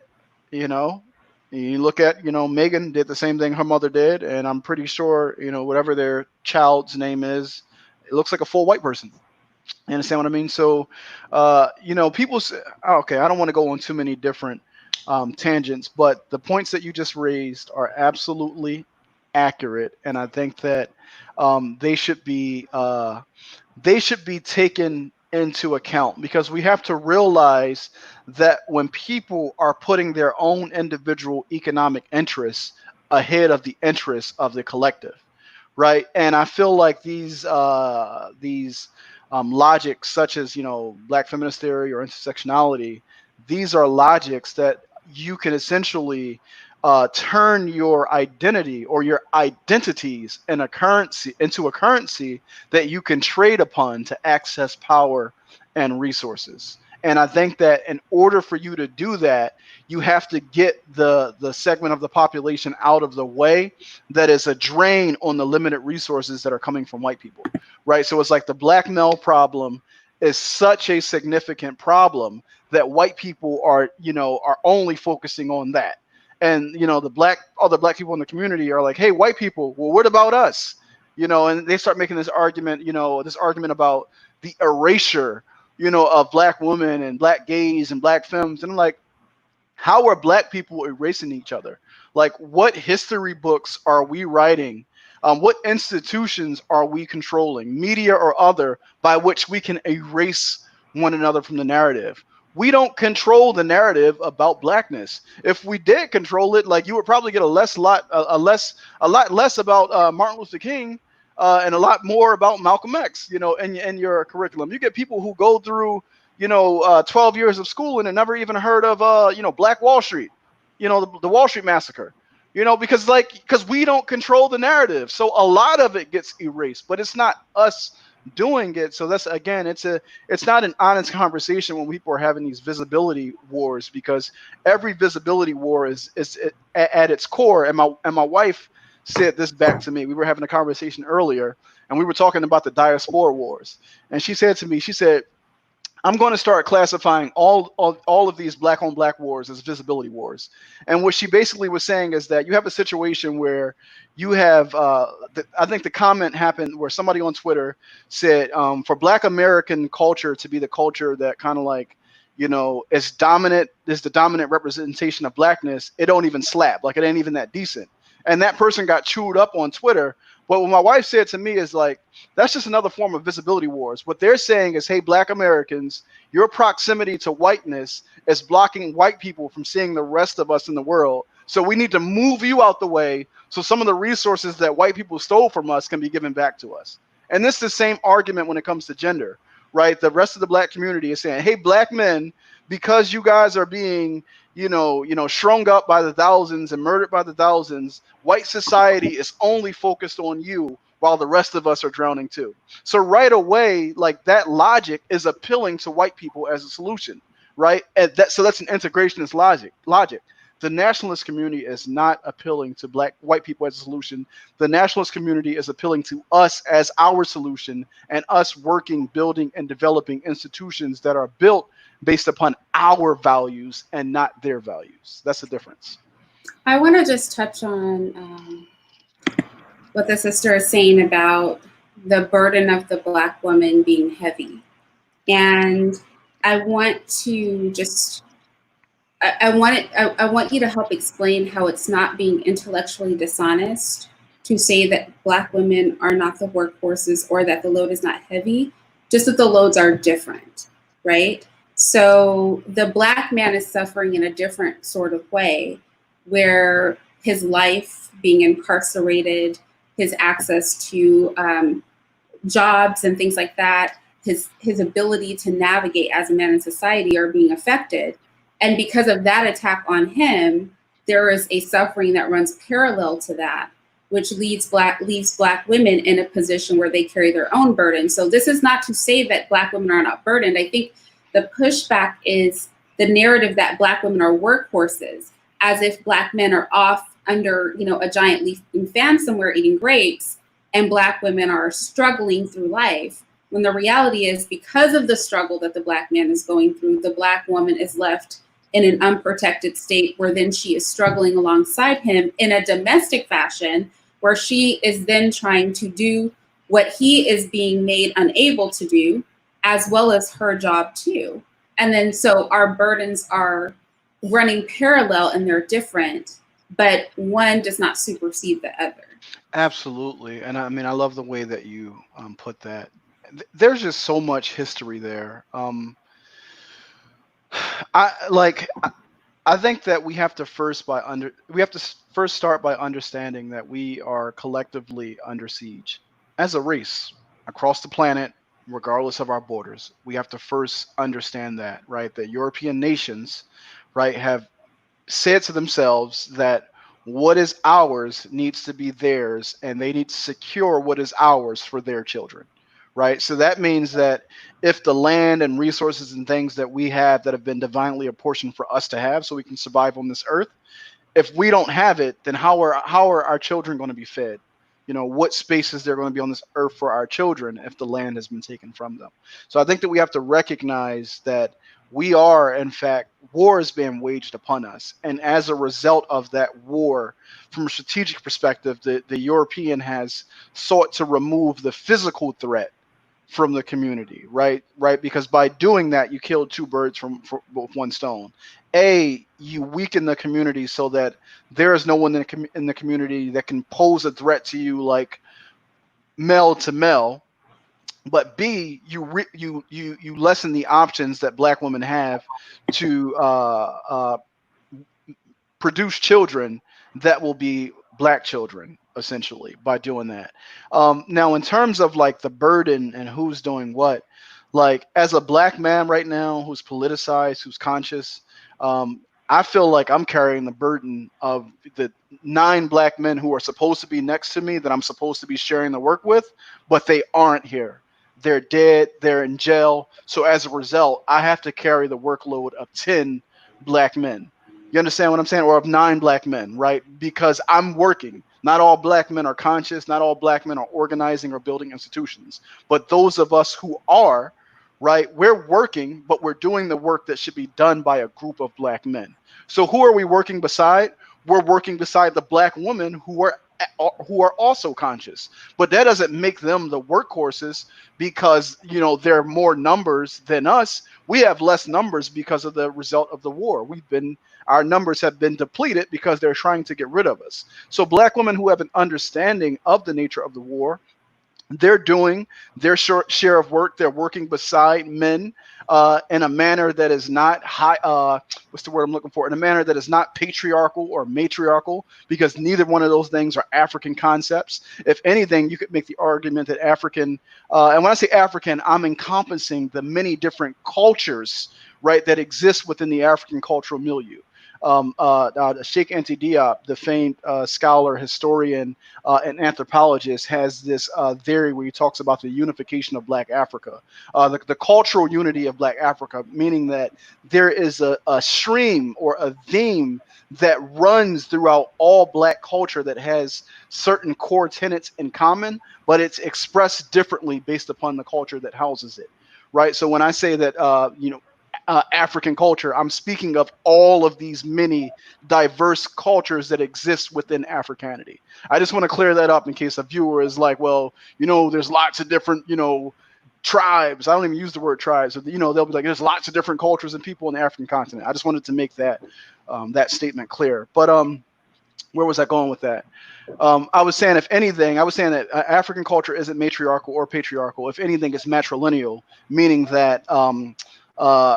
you know, you look at, you know, Meghan did the same thing her mother did. And I'm pretty sure, you know, whatever their child's name is, it looks like a full white person. You understand what I mean? So, you know, people say, okay, I don't want to go on too many different tangents, but the points that you just raised are absolutely accurate, and I think that they should be taken into account, because we have to realize that when people are putting their own individual economic interests ahead of the interests of the collective, right? And I feel like these logics, such as, you know, Black feminist theory or intersectionality, these are logics that you can essentially turn your identity or your identities in a currency into a currency that you can trade upon to access power and resources. And I think that in order for you to do that, you have to get the segment of the population out of the way that is a drain on the limited resources that are coming from white people, right? So it's like the Black male problem is such a significant problem that white people are, you know, are only focusing on that. And, you know, other black people in the community are like, hey, white people, well, what about us? You know, and they start making this argument, about the erasure, you know, of Black women and Black gays and Black femmes. And I'm like, how are Black people erasing each other? Like, what history books are we writing? What institutions are we controlling, media or other, by which we can erase one another from the narrative? We don't control the narrative about Blackness. If we did control it, like, you would probably get a lot less about Martin Luther King, and a lot more about Malcolm X, you know, in your curriculum. You get people who go through, 12 years of schooling and never even heard of, Black Wall Street, you know, the Wall Street Massacre, you know, because we don't control the narrative. So a lot of it gets erased, but it's not us doing it. So that's, again, it's not an honest conversation when people are having these visibility wars, because every visibility war is at its core. And my wife said this back to me. We were having a conversation earlier, and we were talking about the diaspora wars. And she said to me, she said, I'm going to start classifying all of these black on black wars as visibility wars. And what she basically was saying is that you have a situation where you have, I think the comment happened where somebody on Twitter said, for Black American culture to be the culture that kind of like, is dominant, is the dominant representation of blackness, it don't even slap. Like, it ain't even that decent. And that person got chewed up on Twitter. But what my wife said to me is like, that's just another form of visibility wars. What they're saying is, hey, Black Americans, your proximity to whiteness is blocking white people from seeing the rest of us in the world. So we need to move you out the way so some of the resources that white people stole from us can be given back to us. And this is the same argument when it comes to gender, right? The rest of the black community is saying, hey, black men, because you guys are being, strung up by the thousands and murdered by the thousands, white society is only focused on you while the rest of us are drowning too. So right away, like, that logic is appealing to white people as a solution, right? And so that's an integrationist logic. The nationalist community is not appealing to white people as a solution. The nationalist community is appealing to us as our solution, and us working, building, and developing institutions that are built based upon our values and not their values. That's the difference. I want to just touch on what the sister is saying about the burden of the Black woman being heavy. And I want to just, I want you to help explain how it's not being intellectually dishonest to say that Black women are not the workhorses or that the load is not heavy, just that the loads are different, right? So the Black man is suffering in a different sort of way, where his life, being incarcerated, his access to jobs and things like that, his ability to navigate as a man in society are being affected. And because of that attack on him, there is a suffering that runs parallel to that, which leaves Black women in a position where they carry their own burden. So this is not to say that Black women are not burdened. I think the pushback is the narrative that Black women are workhorses, as if Black men are off under, a giant leafing fan somewhere eating grapes, and Black women are struggling through life. When the reality is, because of the struggle that the Black man is going through, the Black woman is left in an unprotected state, where then she is struggling alongside him in a domestic fashion, where she is then trying to do what he is being made unable to do, as well as her job too. And then so our burdens are running parallel and they're different, but one does not supersede the other. Absolutely. And I mean, I love the way that you put that. There's just so much history there. I think that we have to first start by understanding that we are collectively under siege as a race across the planet, regardless of our borders. We have to first understand that, right? That European nations, right, have said to themselves that what is ours needs to be theirs, and they need to secure what is ours for their children, right? So that means that if the land and resources and things that we have that have been divinely apportioned for us to have so we can survive on this earth, if we don't have it, then how are our children going to be fed? What spaces they're going to be on this earth for our children if the land has been taken from them? So I think that we have to recognize that we are, in fact, war is being waged upon us. And as a result of that war, from a strategic perspective, the European has sought to remove the physical threat from the community, right? Because by doing that, you killed two birds with one stone. You weaken the community so that there is no one in the community that can pose a threat to you, like male to male. But B, you lessen the options that Black women have to produce children that will be Black children, essentially, by doing that. Now, in terms of like the burden and who's doing what, like as a Black man right now who's politicized, who's conscious, I feel like I'm carrying the burden of the 9 Black men who are supposed to be next to me, that I'm supposed to be sharing the work with, but they aren't here. they're dead, they're in jail. So as a result, I have to carry the workload of 10 black men. You understand what I'm saying? Or of 9 black men, right? Because I'm working. Not all black men are conscious. Not all black men are organizing or building institutions. But those of us who are, right, we're working, but we're doing the work that should be done by a group of black men. So who are we working beside? We're working beside the black women who are also conscious. But that doesn't make them the workhorses because, you know, there are more numbers than us. We have less numbers because of the result of the war. Our numbers have been depleted because they're trying to get rid of us. So black women who have an understanding of the nature of the war, they're doing their share of work. They're working beside men in a manner that is not high. What's the word I'm looking for? In a manner that is not patriarchal or matriarchal, because neither one of those things are African concepts. If anything, you could make the argument that African, and when I say African, I'm encompassing the many different cultures, right, that exist within the African cultural milieu. Sheikh Anta Diop, the famed scholar, historian, and anthropologist, has this theory where he talks about the unification of Black Africa, the cultural unity of Black Africa, meaning that there is a stream or a theme that runs throughout all Black culture that has certain core tenets in common, but it's expressed differently based upon the culture that houses it, right? So when I say that, African culture, I'm speaking of all of these many diverse cultures that exist within Africanity. I just want to clear that up in case a viewer is like, well, you know, there's lots of different, you know, tribes. I don't even use the word tribes. You know, they'll be like, there's lots of different cultures and people in the African continent. I just wanted to make that that statement clear. But where was I going with that? I was saying, if anything, I was saying that African culture isn't matriarchal or patriarchal. If anything, it's matrilineal, meaning that the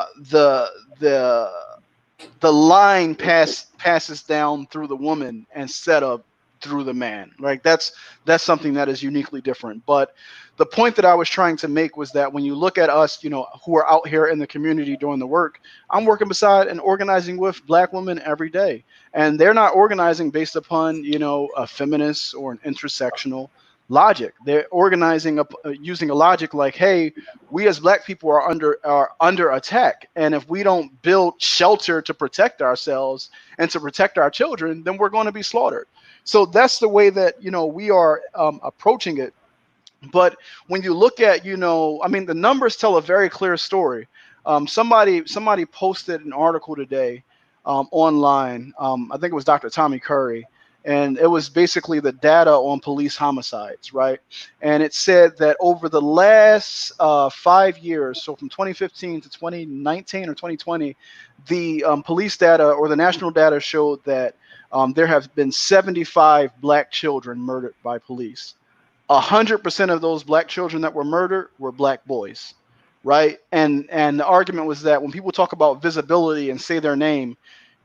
line passes down through the woman instead of through the man. Like that's something that is uniquely different. But the point that I was trying to make was that when you look at us, you know, who are out here in the community doing the work, I'm working beside and organizing with Black women every day, and they're not organizing based upon, you know, a feminist or an intersectional logic. They're organizing using a logic like, hey, we as Black people are under attack, and if we don't build shelter to protect ourselves and to protect our children, then we're going to be slaughtered. So that's the way that, you know, we are approaching it. But when you look at, you know, I mean, the numbers tell a very clear story. Somebody posted an article today online. I think it was Dr. Tommy Curry, and it was basically the data on police homicides, right? And it said that over the last 5 years, so from 2015 to 2019 or 2020, the police data or the national data showed that there have been 75 Black children murdered by police. 100% of those Black children that were murdered were Black boys, right? And the argument was that when people talk about visibility and say their name,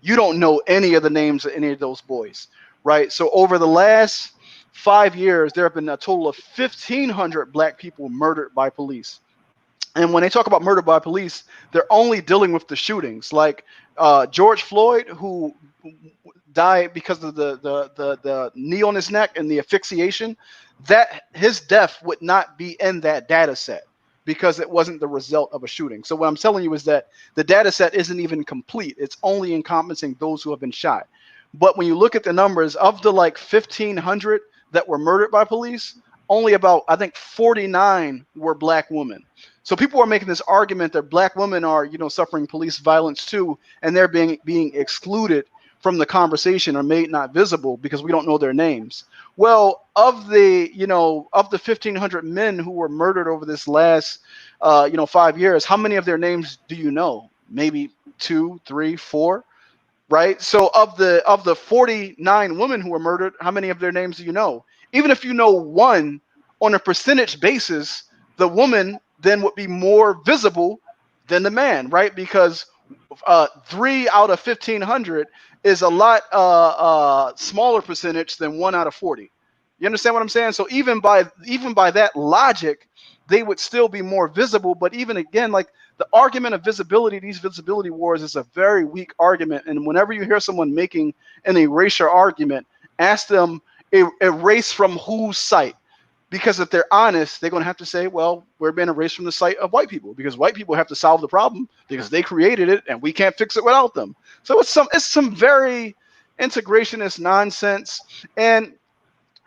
you don't know any of the names of any of those boys, right? So over the last 5 years, there have been a total of 1,500 Black people murdered by police. And when they talk about murder by police, they're only dealing with the shootings, like George Floyd, who died because of the knee on his neck and the asphyxiation. That his death would not be in that data set because it wasn't the result of a shooting. So what I'm telling you is that the data set isn't even complete. It's only encompassing those who have been shot. But when you look at the numbers of the like 1,500 that were murdered by police, only about, I think, 49 were Black women. So people are making this argument that Black women are, you know, suffering police violence too, and they're being excluded from the conversation or made not visible because we don't know their names. Well, of the 1,500 men who were murdered over this last 5 years, how many of their names do you know? Maybe 2, 3, 4, right? So of the 49 women who were murdered, how many of their names do you know? Even if you know one, on a percentage basis, the woman then would be more visible than the man, right? Because 3 out of 1,500 is a lot smaller percentage than 1 out of 40. You understand what I'm saying? So even by that logic, they would still be more visible. But even again, like the argument of visibility, these visibility wars is a very weak argument. And whenever you hear someone making an erasure argument, ask them erase from whose site. Because if they're honest, they're going to have to say, well, we're being erased from the sight of white people because white people have to solve the problem because they created it and we can't fix it without them. So it's some very integrationist nonsense. And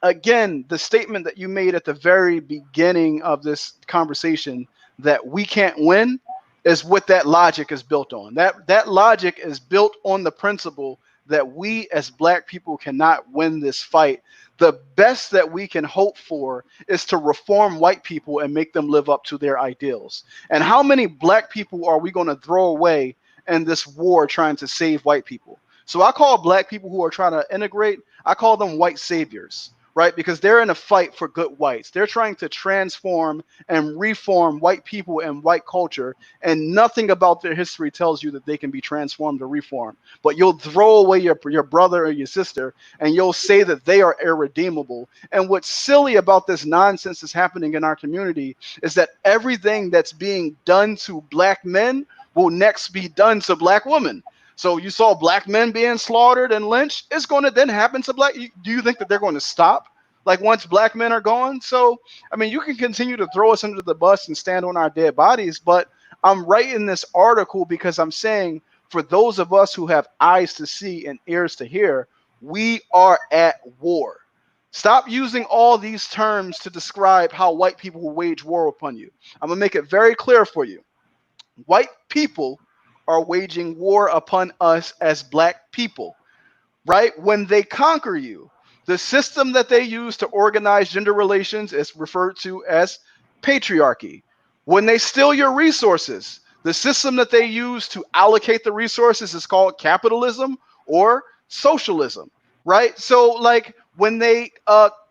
again, the statement that you made at the very beginning of this conversation that we can't win is what that logic is built on. That logic is built on the principle that we as Black people cannot win this fight. The best that we can hope for is to reform white people and make them live up to their ideals. And how many Black people are we going to throw away in this war trying to save white people? So I call Black people who are trying to integrate, I call them white saviors, right? Because they're in a fight for good whites. They're trying to transform and reform white people and white culture, and nothing about their history tells you that they can be transformed or reformed. But you'll throw away your brother or your sister, and you'll say that they are irredeemable. And what's silly about this nonsense that's happening in our community is that everything that's being done to Black men will next be done to Black women. So you saw Black men being slaughtered and lynched. It's going to then happen to Black. Do you think that they're going to stop? Like once Black men are gone? So, I mean, you can continue to throw us under the bus and stand on our dead bodies. But I'm writing this article because I'm saying for those of us who have eyes to see and ears to hear, we are at war. Stop using all these terms to describe how white people will wage war upon you. I'm going to make it very clear for you. White people are waging war upon us as Black people, right? When they conquer you, the system that they use to organize gender relations is referred to as patriarchy. When they steal your resources, the system that they use to allocate the resources is called capitalism or socialism, right? So like when they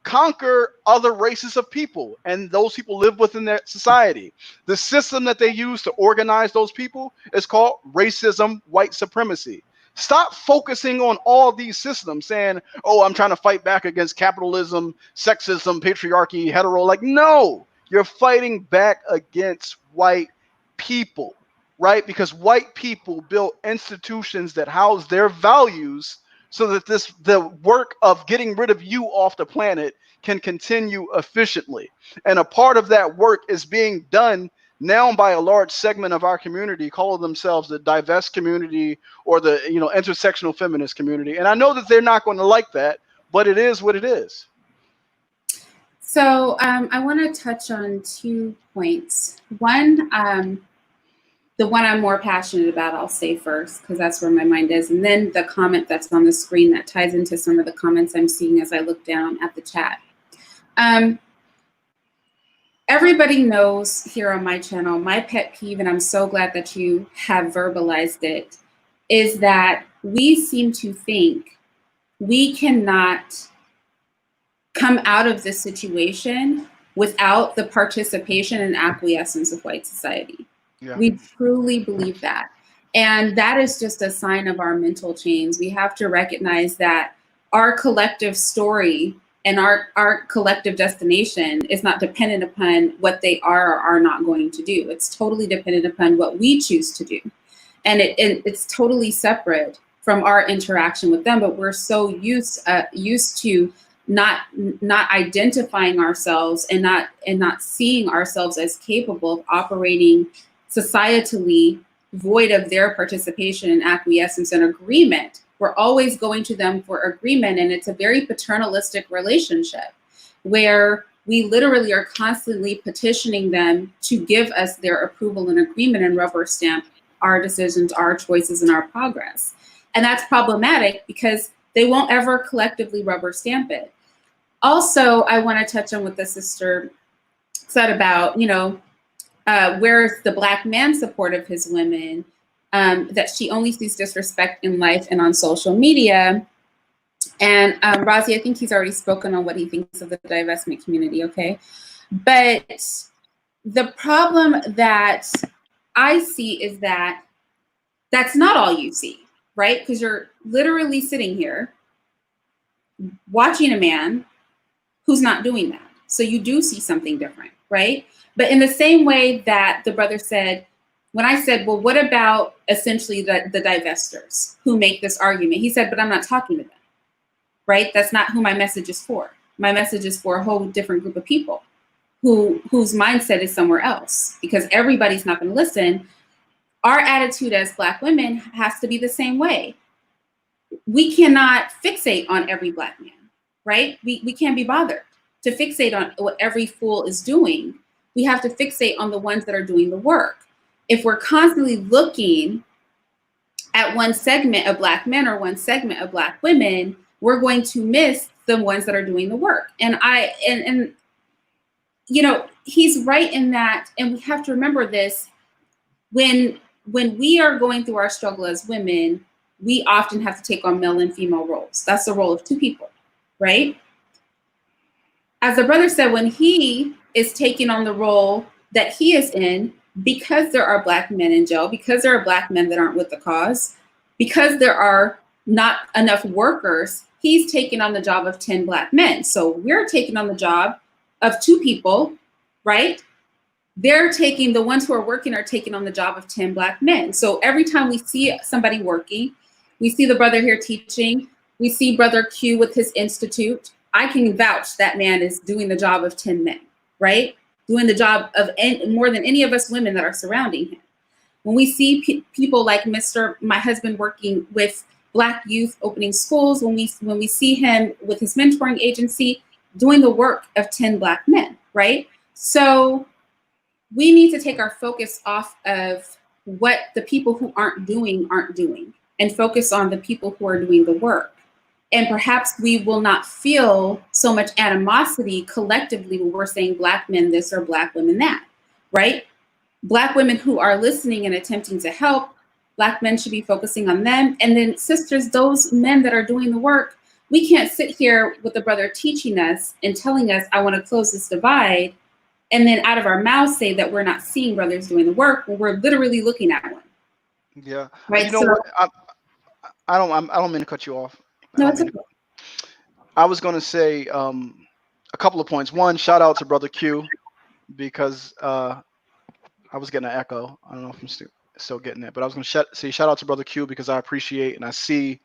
conquer other races of people and those people live within their society, the system that they use to organize those people is called racism, white supremacy. Stop focusing on all these systems saying, oh, I'm trying to fight back against capitalism, sexism, patriarchy, hetero. Like, no, you're fighting back against white people, right? Because white people built institutions that house their values so that the work of getting rid of you off the planet can continue efficiently. And a part of that work is being done now by a large segment of our community, calling themselves the diverse community or the intersectional feminist community. And I know that they're not going to like that, but it is what it is. So I want to touch on 2 points. One, the one I'm more passionate about, I'll say first, because that's where my mind is. And then the comment that's on the screen that ties into some of the comments I'm seeing as I look down at the chat. Everybody knows here on my channel, my pet peeve, and I'm so glad that you have verbalized it, is that we seem to think we cannot come out of this situation without the participation and acquiescence of white society. Yeah. We truly believe that. And that is just a sign of our mental chains. We have to recognize that our collective story and our collective destination is not dependent upon what they are or are not going to do. It's totally dependent upon what we choose to do. And it's totally separate from our interaction with them, but we're so used to not identifying ourselves and not seeing ourselves as capable of operating societally void of their participation and acquiescence and agreement. We're always going to them for agreement, and it's a very paternalistic relationship where we literally are constantly petitioning them to give us their approval and agreement and rubber stamp our decisions, our choices, and our progress. And that's problematic because they won't ever collectively rubber stamp it. Also, I want to touch on what the sister said about, where's the Black man's support of his women, that she only sees disrespect in life and on social media. And Razi, I think he's already spoken on what he thinks of the divestment community, okay? But the problem that I see is that that's not all you see, right? Because you're literally sitting here watching a man who's not doing that. So you do see something different, right? But in the same way that the brother said, when I said, well, what about essentially the divestors who make this argument? He said, but I'm not talking to them, right? That's not who my message is for. My message is for a whole different group of people, whose mindset is somewhere else, because everybody's not going to listen. Our attitude as Black women has to be the same way. We cannot fixate on every Black man, right? We can't be bothered to fixate on what every fool is doing. We have to fixate on the ones that are doing the work. If we're constantly looking at one segment of Black men or one segment of Black women, we're going to miss the ones that are doing the work. And you know, he's right in that, and we have to remember this. When we are going through our struggle as women, we often have to take on male and female roles. That's the role of two people, right? As the brother said, when he is taking on the role that he is in, because there are Black men in jail, because there are Black men that aren't with the cause, because there are not enough workers, he's taking on the job of 10 Black men. So we're taking on the job of two people, right? They're taking, the ones who are working are taking on the job of 10 Black men. So every time we see somebody working, we see the brother here teaching, we see Brother Q with his institute, I can vouch that man is doing the job of 10 men, right? Doing the job of more than any of us women that are surrounding him. When we see people like my husband working with Black youth, opening schools, when we see him with his mentoring agency, doing the work of 10 Black men, right? So we need to take our focus off of what the people who aren't doing and focus on the people who are doing the work. And perhaps we will not feel so much animosity collectively when we're saying Black men this or Black women that, right? Black women who are listening and attempting to help, Black men should be focusing on them. And then sisters, those men that are doing the work, we can't sit here with the brother teaching us and telling us, I want to close this divide, and then out of our mouths say that we're not seeing brothers doing the work when we're literally looking at one. Yeah. Right. You know what? I don't mean to cut you off. No, it's okay. I was going to say a couple of points. One, shout out to Brother Q, because I was getting an echo. I don't know if I'm still getting it, but I was going to say shout out to Brother Q because I appreciate and I see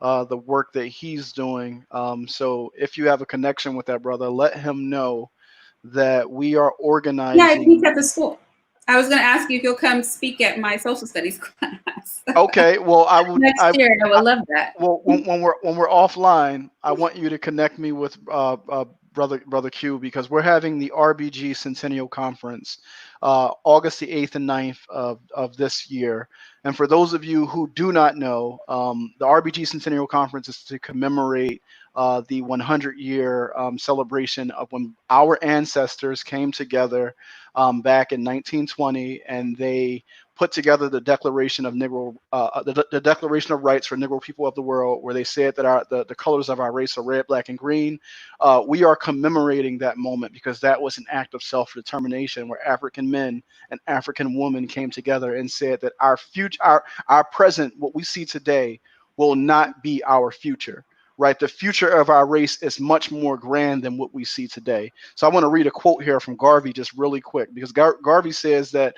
the work that he's doing. So if you have a connection with that brother, let him know that we are organizing. Yeah, he's at the school. I was going to ask you if you'll come speak at my social studies class. Okay, well, I would next year. I would love that. Well, when we're offline, I want you to connect me with brother Q, because we're having the Rbg Centennial Conference August the 8th and 9th of this year. And for those of you who do not know, the Rbg Centennial Conference is to commemorate the 100-year celebration of when our ancestors came together back in 1920, and they put together the Declaration of Negro, the Declaration of Rights for Negro people of the world, where they said that the colors of our race are red, black, and green. We are commemorating that moment because that was an act of self-determination where African men and African women came together and said that our future, our present, what we see today, will not be our future. Right, the future of our race is much more grand than what we see today. So I want to read a quote here from Garvey just really quick, because Garvey says that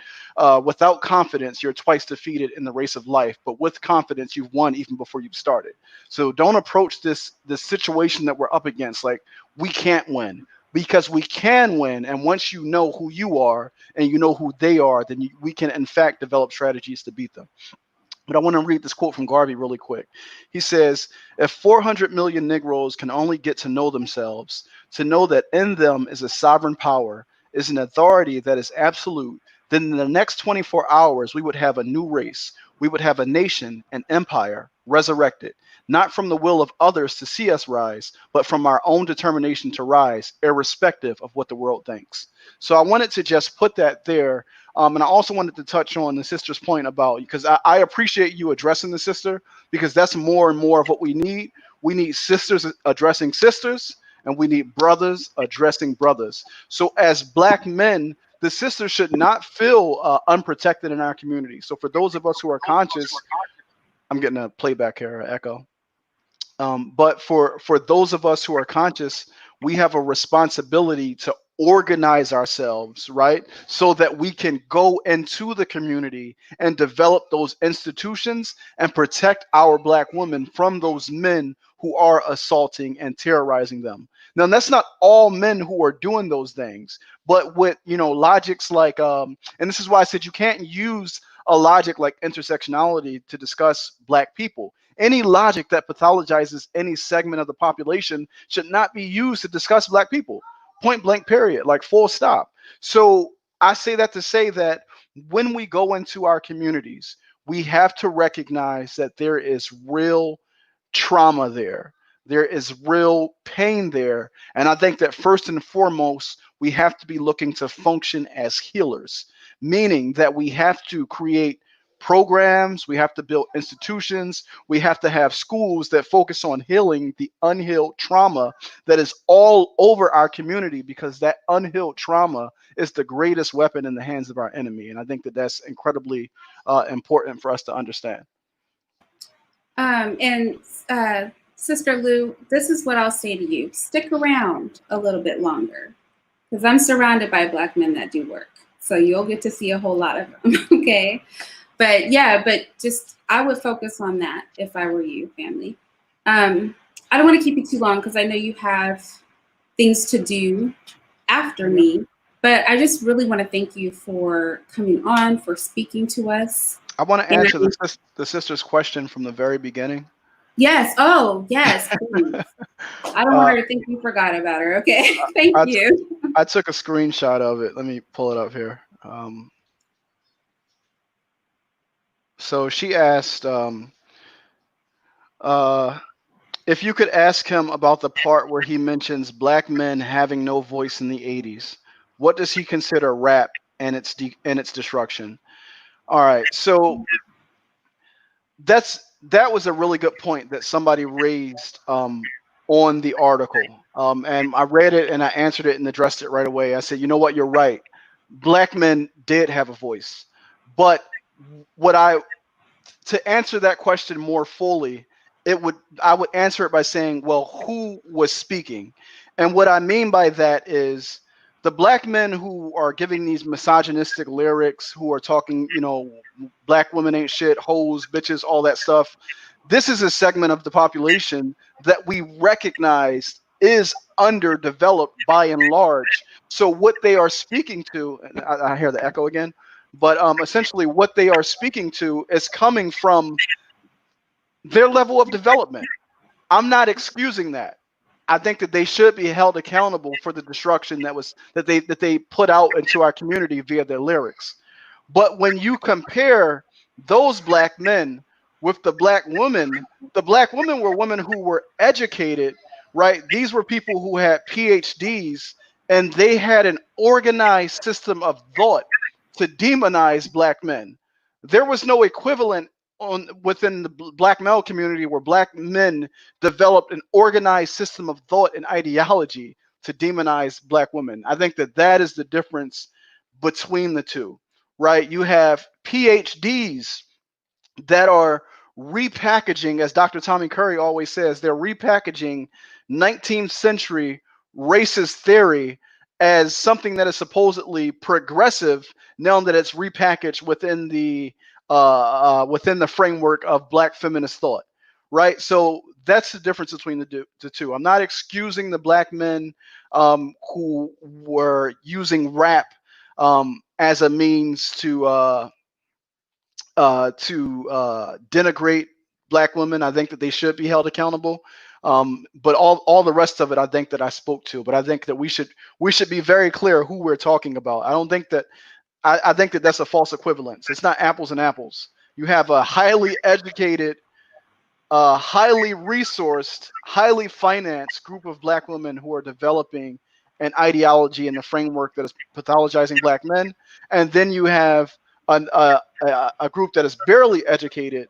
without confidence, you're twice defeated in the race of life, but with confidence, you've won even before you've started. So don't approach this situation that we're up against like we can't win, because we can win. And once you know who you are and you know who they are, then we can in fact develop strategies to beat them. But I want to read this quote from Garvey really quick. He says, if 400 million Negroes can only get to know themselves, to know that in them is a sovereign power, is an authority that is absolute, then in the next 24 hours, we would have a new race. We would have a nation, an empire, resurrected, not from the will of others to see us rise, but from our own determination to rise, irrespective of what the world thinks. So I wanted to just put that there. And I also wanted to touch on the sister's point about, because I appreciate you addressing the sister, because that's more and more of what we need. We need sisters addressing sisters, and we need brothers addressing brothers. So as Black men, the sisters should not feel unprotected in our community. So for those of us who are conscious, I'm getting a playback here, echo. But for those of us who are conscious, we have a responsibility to organize ourselves, right? So that we can go into the community and develop those institutions and protect our Black women from those men who are assaulting and terrorizing them. Now, that's not all men who are doing those things, but with, logics like, and this is why I said you can't use a logic like intersectionality to discuss Black people. Any logic that pathologizes any segment of the population should not be used to discuss Black people. Point blank, period, like full stop. So I say that to say that when we go into our communities, we have to recognize that there is real trauma there. There is real pain there. And I think that first and foremost, we have to be looking to function as healers, meaning that we have to create programs, we have to build institutions, we have to have schools that focus on healing the unhealed trauma that is all over our community, because that unhealed trauma is the greatest weapon in the hands of our enemy. And I think that that's incredibly important for us to understand. Sister Lou, this is what I'll say to you. Stick around a little bit longer, because I'm surrounded by Black men that do work. So you'll get to see a whole lot of them, okay? But yeah, just I would focus on that if I were you, family. I don't want to keep you too long because I know you have things to do after me, but I just really want to thank you for coming on, for speaking to us. I want to answer the sister's question from the very beginning. Yes. Oh, yes. Please. I don't want her to think we forgot about her. Okay. Thank you. I took a screenshot of it. Let me pull it up here. So she asked if you could ask him about the part where he mentions Black men having no voice in the 80s. What does he consider rap and its destruction? All right. So that was a really good point that somebody raised on the article. And I read it and I answered it and addressed it right away. I said, you know what, you're right. Black men did have a voice. But to answer that question more fully, I would answer it by saying, well, who was speaking? And what I mean by that is the Black men who are giving these misogynistic lyrics, who are talking, Black women ain't shit, hoes, bitches, all that stuff. This is a segment of the population that we recognize is underdeveloped by and large. So what they are speaking to, and I hear the echo again, but essentially what they are speaking to is coming from their level of development. I'm not excusing that. I think that they should be held accountable for the destruction that they put out into our community via their lyrics. But when you compare those Black men with the Black women were women who were educated, right? These were people who had PhDs, and they had an organized system of thought to demonize Black men. There was no equivalent within the Black male community where Black men developed an organized system of thought and ideology to demonize Black women. I think that is the difference between the two, right? You have PhDs that are repackaging, as Dr. Tommy Curry always says, they're repackaging 19th century racist theory as something that is supposedly progressive, now that it's repackaged within the framework of Black feminist thought, right? So that's the difference between the two. I'm not excusing the Black men who were using rap as a means to denigrate Black women. I think that they should be held accountable. But all the rest of it, I think that I spoke to. But I think that we should be very clear who we're talking about. I don't think that I think that that's a false equivalence. It's not apples and apples. You have a highly educated, highly resourced, highly financed group of Black women who are developing an ideology in the framework that is pathologizing Black men, and then you have a group that is barely educated,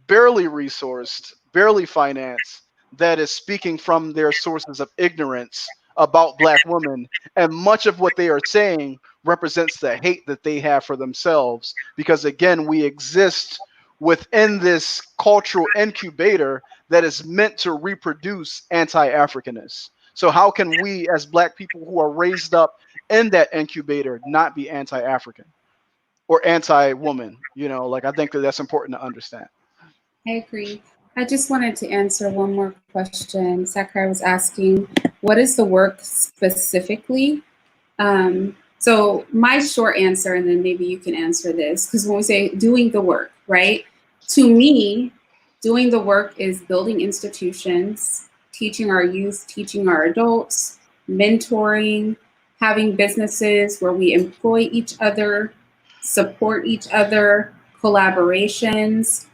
barely resourced, barely financed, that is speaking from their sources of ignorance about Black women, and much of what they are saying represents the hate that they have for themselves, because again, we exist within this cultural incubator that is meant to reproduce anti-Africanness. So how can we as Black people who are raised up in that incubator not be anti-African or anti-woman? I think that that's important to understand. I agree. I just wanted to answer one more question. Sakai was asking, what is the work specifically? So my short answer, and then maybe you can answer this, because when we say doing the work, right? To me, doing the work is building institutions, teaching our youth, teaching our adults, mentoring, having businesses where we employ each other, support each other, collaborations,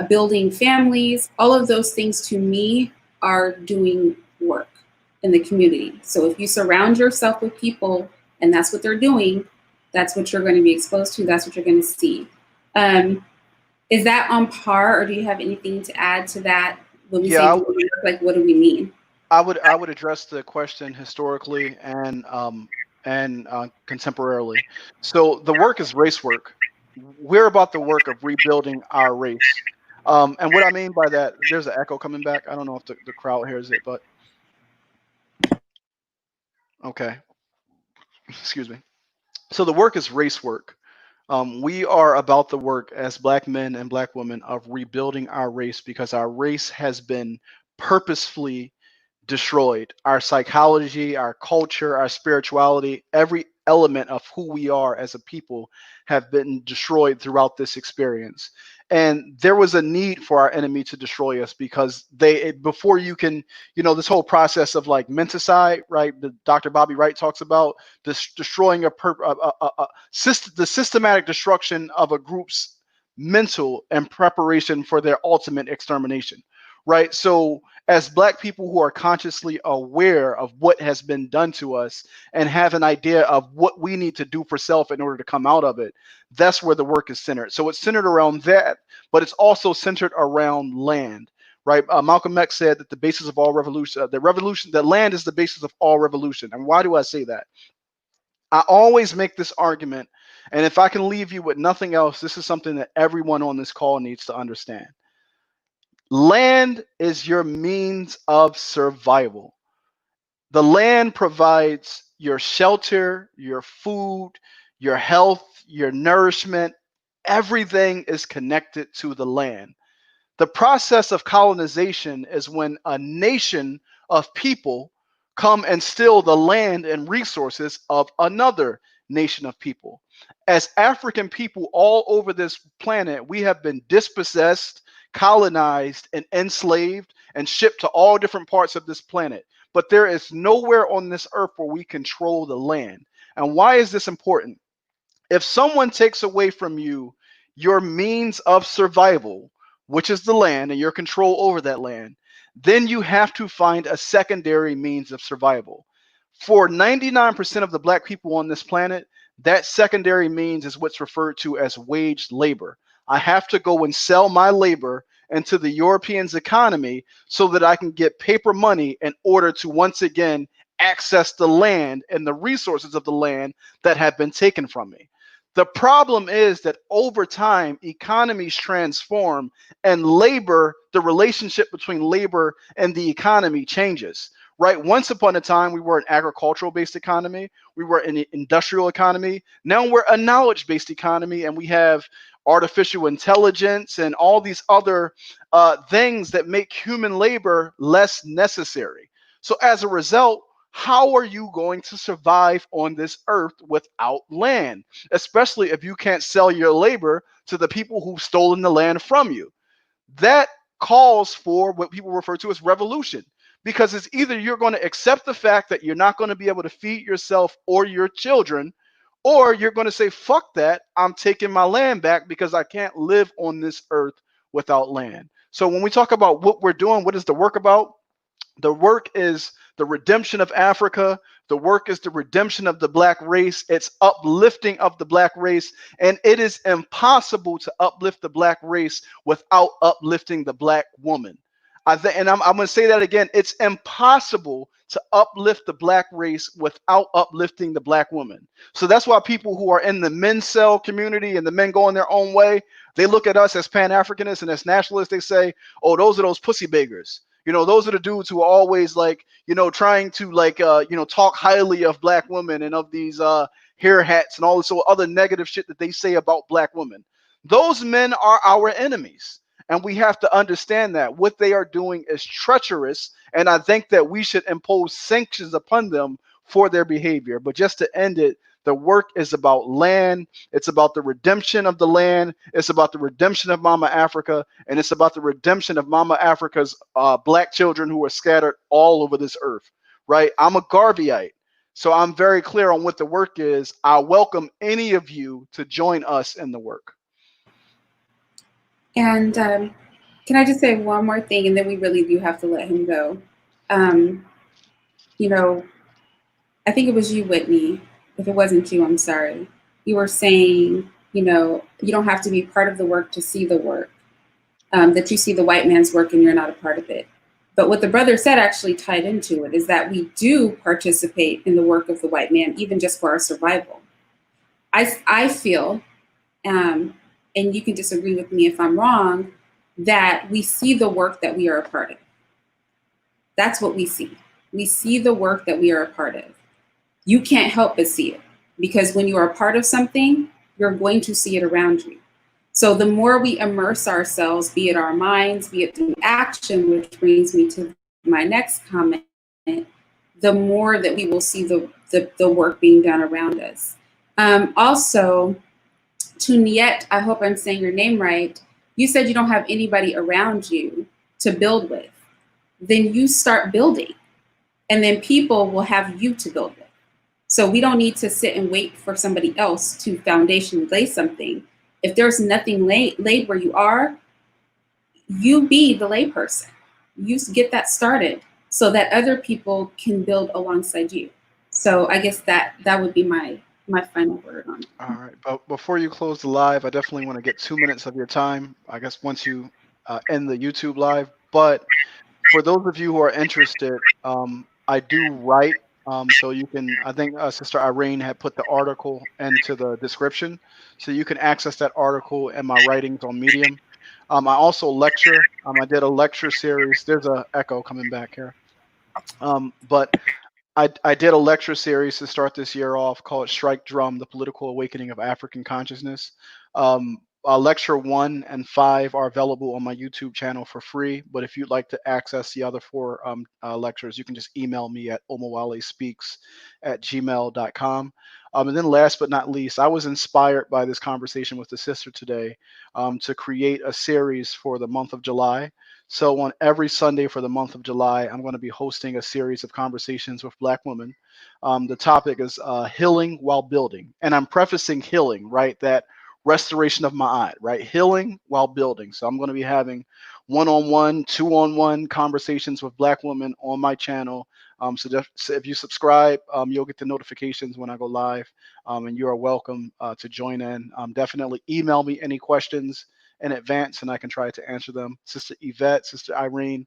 building families. All of those things to me are doing work in the community. So if you surround yourself with people and that's what they're doing, that's what you're going to be exposed to, that's what you're going to see. Is that on par, or do you have anything to add to that when we say Yeah, doing work, like what do we mean? I would address the question historically and contemporarily. So the work is race work. We're about the work of rebuilding our race. And what I mean by that, there's an echo coming back. I don't know if the crowd hears it, but okay. Excuse me. So the work is race work. We are about the work as Black men and Black women of rebuilding our race because our race has been purposefully destroyed. Our psychology, our culture, our spirituality, every element of who we are as a people have been destroyed throughout this experience. And there was a need for our enemy to destroy us because before you can, this whole process of like menticide, right? The Dr. Bobby Wright talks about destroying the systematic destruction of a group's mental and preparation for their ultimate extermination, right? So as Black people who are consciously aware of what has been done to us and have an idea of what we need to do for self in order to come out of it, that's where the work is centered. So it's centered around that, but it's also centered around land, right? Malcolm X said that the basis of all revolution, the land is the basis of all revolution. And why do I say that? I always make this argument, and if I can leave you with nothing else, this is something that everyone on this call needs to understand. Land is your means of survival. The land provides your shelter, your food, your health, your nourishment. Everything is connected to the land. The process of colonization is when a nation of people come and steal the land and resources of another nation of people. As African people all over this planet, we have been dispossessed, colonized, and enslaved and shipped to all different parts of this planet. But there is nowhere on this earth where we control the land. And why is this important? If someone takes away from you your means of survival, which is the land and your control over that land, then you have to find a secondary means of survival. For 99% of the Black people on this planet, that secondary means is what's referred to as wage labor. I have to go and sell my labor into the Europeans' economy so that I can get paper money in order to once again access the land and the resources of the land that have been taken from me. The problem is that over time, economies transform and labor, the relationship between labor and the economy changes, right? Once upon a time, we were an agricultural based economy, we were an industrial economy. Now we're a knowledge based economy, and we have artificial intelligence and all these other things that make human labor less necessary. So as a result, how are you going to survive on this earth without land, especially if you can't sell your labor to the people who've stolen the land from you? That calls for what people refer to as revolution, because it's either you're going to accept the fact that you're not going to be able to feed yourself or your children, or you're going to say, fuck that, I'm taking my land back because I can't live on this earth without land. So when we talk about what we're doing, what is the work about? The work is the redemption of Africa. The work is the redemption of the Black race. It's uplifting of the Black race. And it is impossible to uplift the Black race without uplifting the Black woman. And I'm going to say that again. It's impossible to uplift the Black race without uplifting the Black woman. So that's why people who are in the men cell community and the men going their own way, they look at us as Pan-Africanists and as nationalists. They say, oh, those are those pussy beggars. Those are the dudes who are always like, trying to like, talk highly of Black women and of these hair hats and all this other negative shit that they say about Black women. Those men are our enemies. And we have to understand that what they are doing is treacherous. And I think that we should impose sanctions upon them for their behavior. But just to end it, the work is about land. It's about the redemption of the land. It's about the redemption of Mama Africa. And it's about the redemption of Mama Africa's Black children who are scattered all over this earth, right? I'm a Garveyite, so I'm very clear on what the work is. I welcome any of you to join us in the work. And can I just say one more thing, and then we really do have to let him go. You know, I think it was you, Whitney. If it wasn't you, I'm sorry. You were saying, you know, you don't have to be part of the work to see the work, that you see the white man's work and you're not a part of it. But what the brother said actually tied into it is that we do participate in the work of the white man, even just for our survival. I feel, and you can disagree with me if I'm wrong, that we see the work that we are a part of. That's what we see. We see the work that we are a part of. You can't help but see it, because when you are a part of something, you're going to see it around you. So the more we immerse ourselves, be it our minds, be it through action, which brings me to my next comment, the more that we will see the work being done around us. Also, to Niet, I hope I'm saying your name right, you said you don't have anybody around you to build with. Then you start building, and then people will have you to build with. So we don't need to sit and wait for somebody else to foundationally lay something. If there's nothing laid where you are, you be the layperson. You get that started so that other people can build alongside you. So I guess that would be my final word on it. All right, but before you close the live, I definitely want to get 2 minutes of your time, I guess, once you end the YouTube live. But for those of you who are interested, I do write. So you can, I think Sister Irene had put the article into the description, so you can access that article and my writings on Medium. I also lecture. I did a lecture series. There's a echo coming back here. But I did a lecture series to start this year off called Strike Drum, The Political Awakening of African Consciousness. Lecture 1 and 5 are available on my YouTube channel for free. But if you'd like to access the other 4 lectures, you can just email me at omowalespeaks@gmail.com. And then last but not least, I was inspired by this conversation with the sister today to create a series for the month of July. So on every Sunday for the month of July, I'm going to be hosting a series of conversations with Black women. The topic is healing while building. And I'm prefacing healing, right? That restoration of my eye, right? Healing while building. So I'm going to be having one-on-one, two-on-one conversations with Black women on my channel. So if you subscribe, you'll get the notifications when I go live, and you are welcome to join in. Definitely email me any questions in advance and I can try to answer them. Sister Yvette, Sister Irene,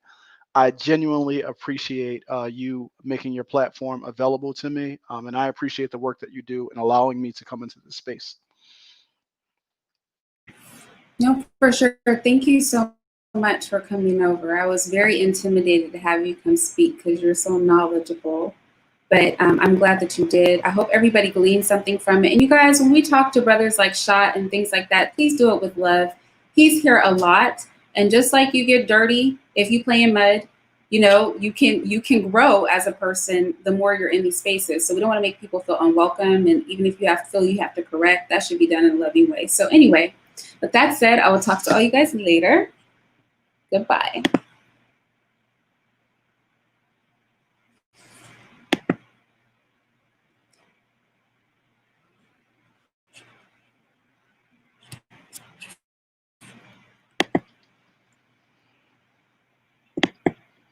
I genuinely appreciate you making your platform available to me, and I appreciate the work that you do and allowing me to come into this space. No, for sure. Thank you so much for coming over. I was very intimidated to have you come speak because you're so knowledgeable, but I'm glad that you did. I hope everybody gleaned something from it. And you guys, when we talk to brothers like Shot and things like that, please do it with love. He's here a lot. And just like you get dirty, if you play in mud, you know, you can grow as a person the more you're in these spaces. So we don't want to make people feel unwelcome. And even if you feel you have to correct, that should be done in a loving way. So anyway, with that said, I will talk to all you guys later. Goodbye.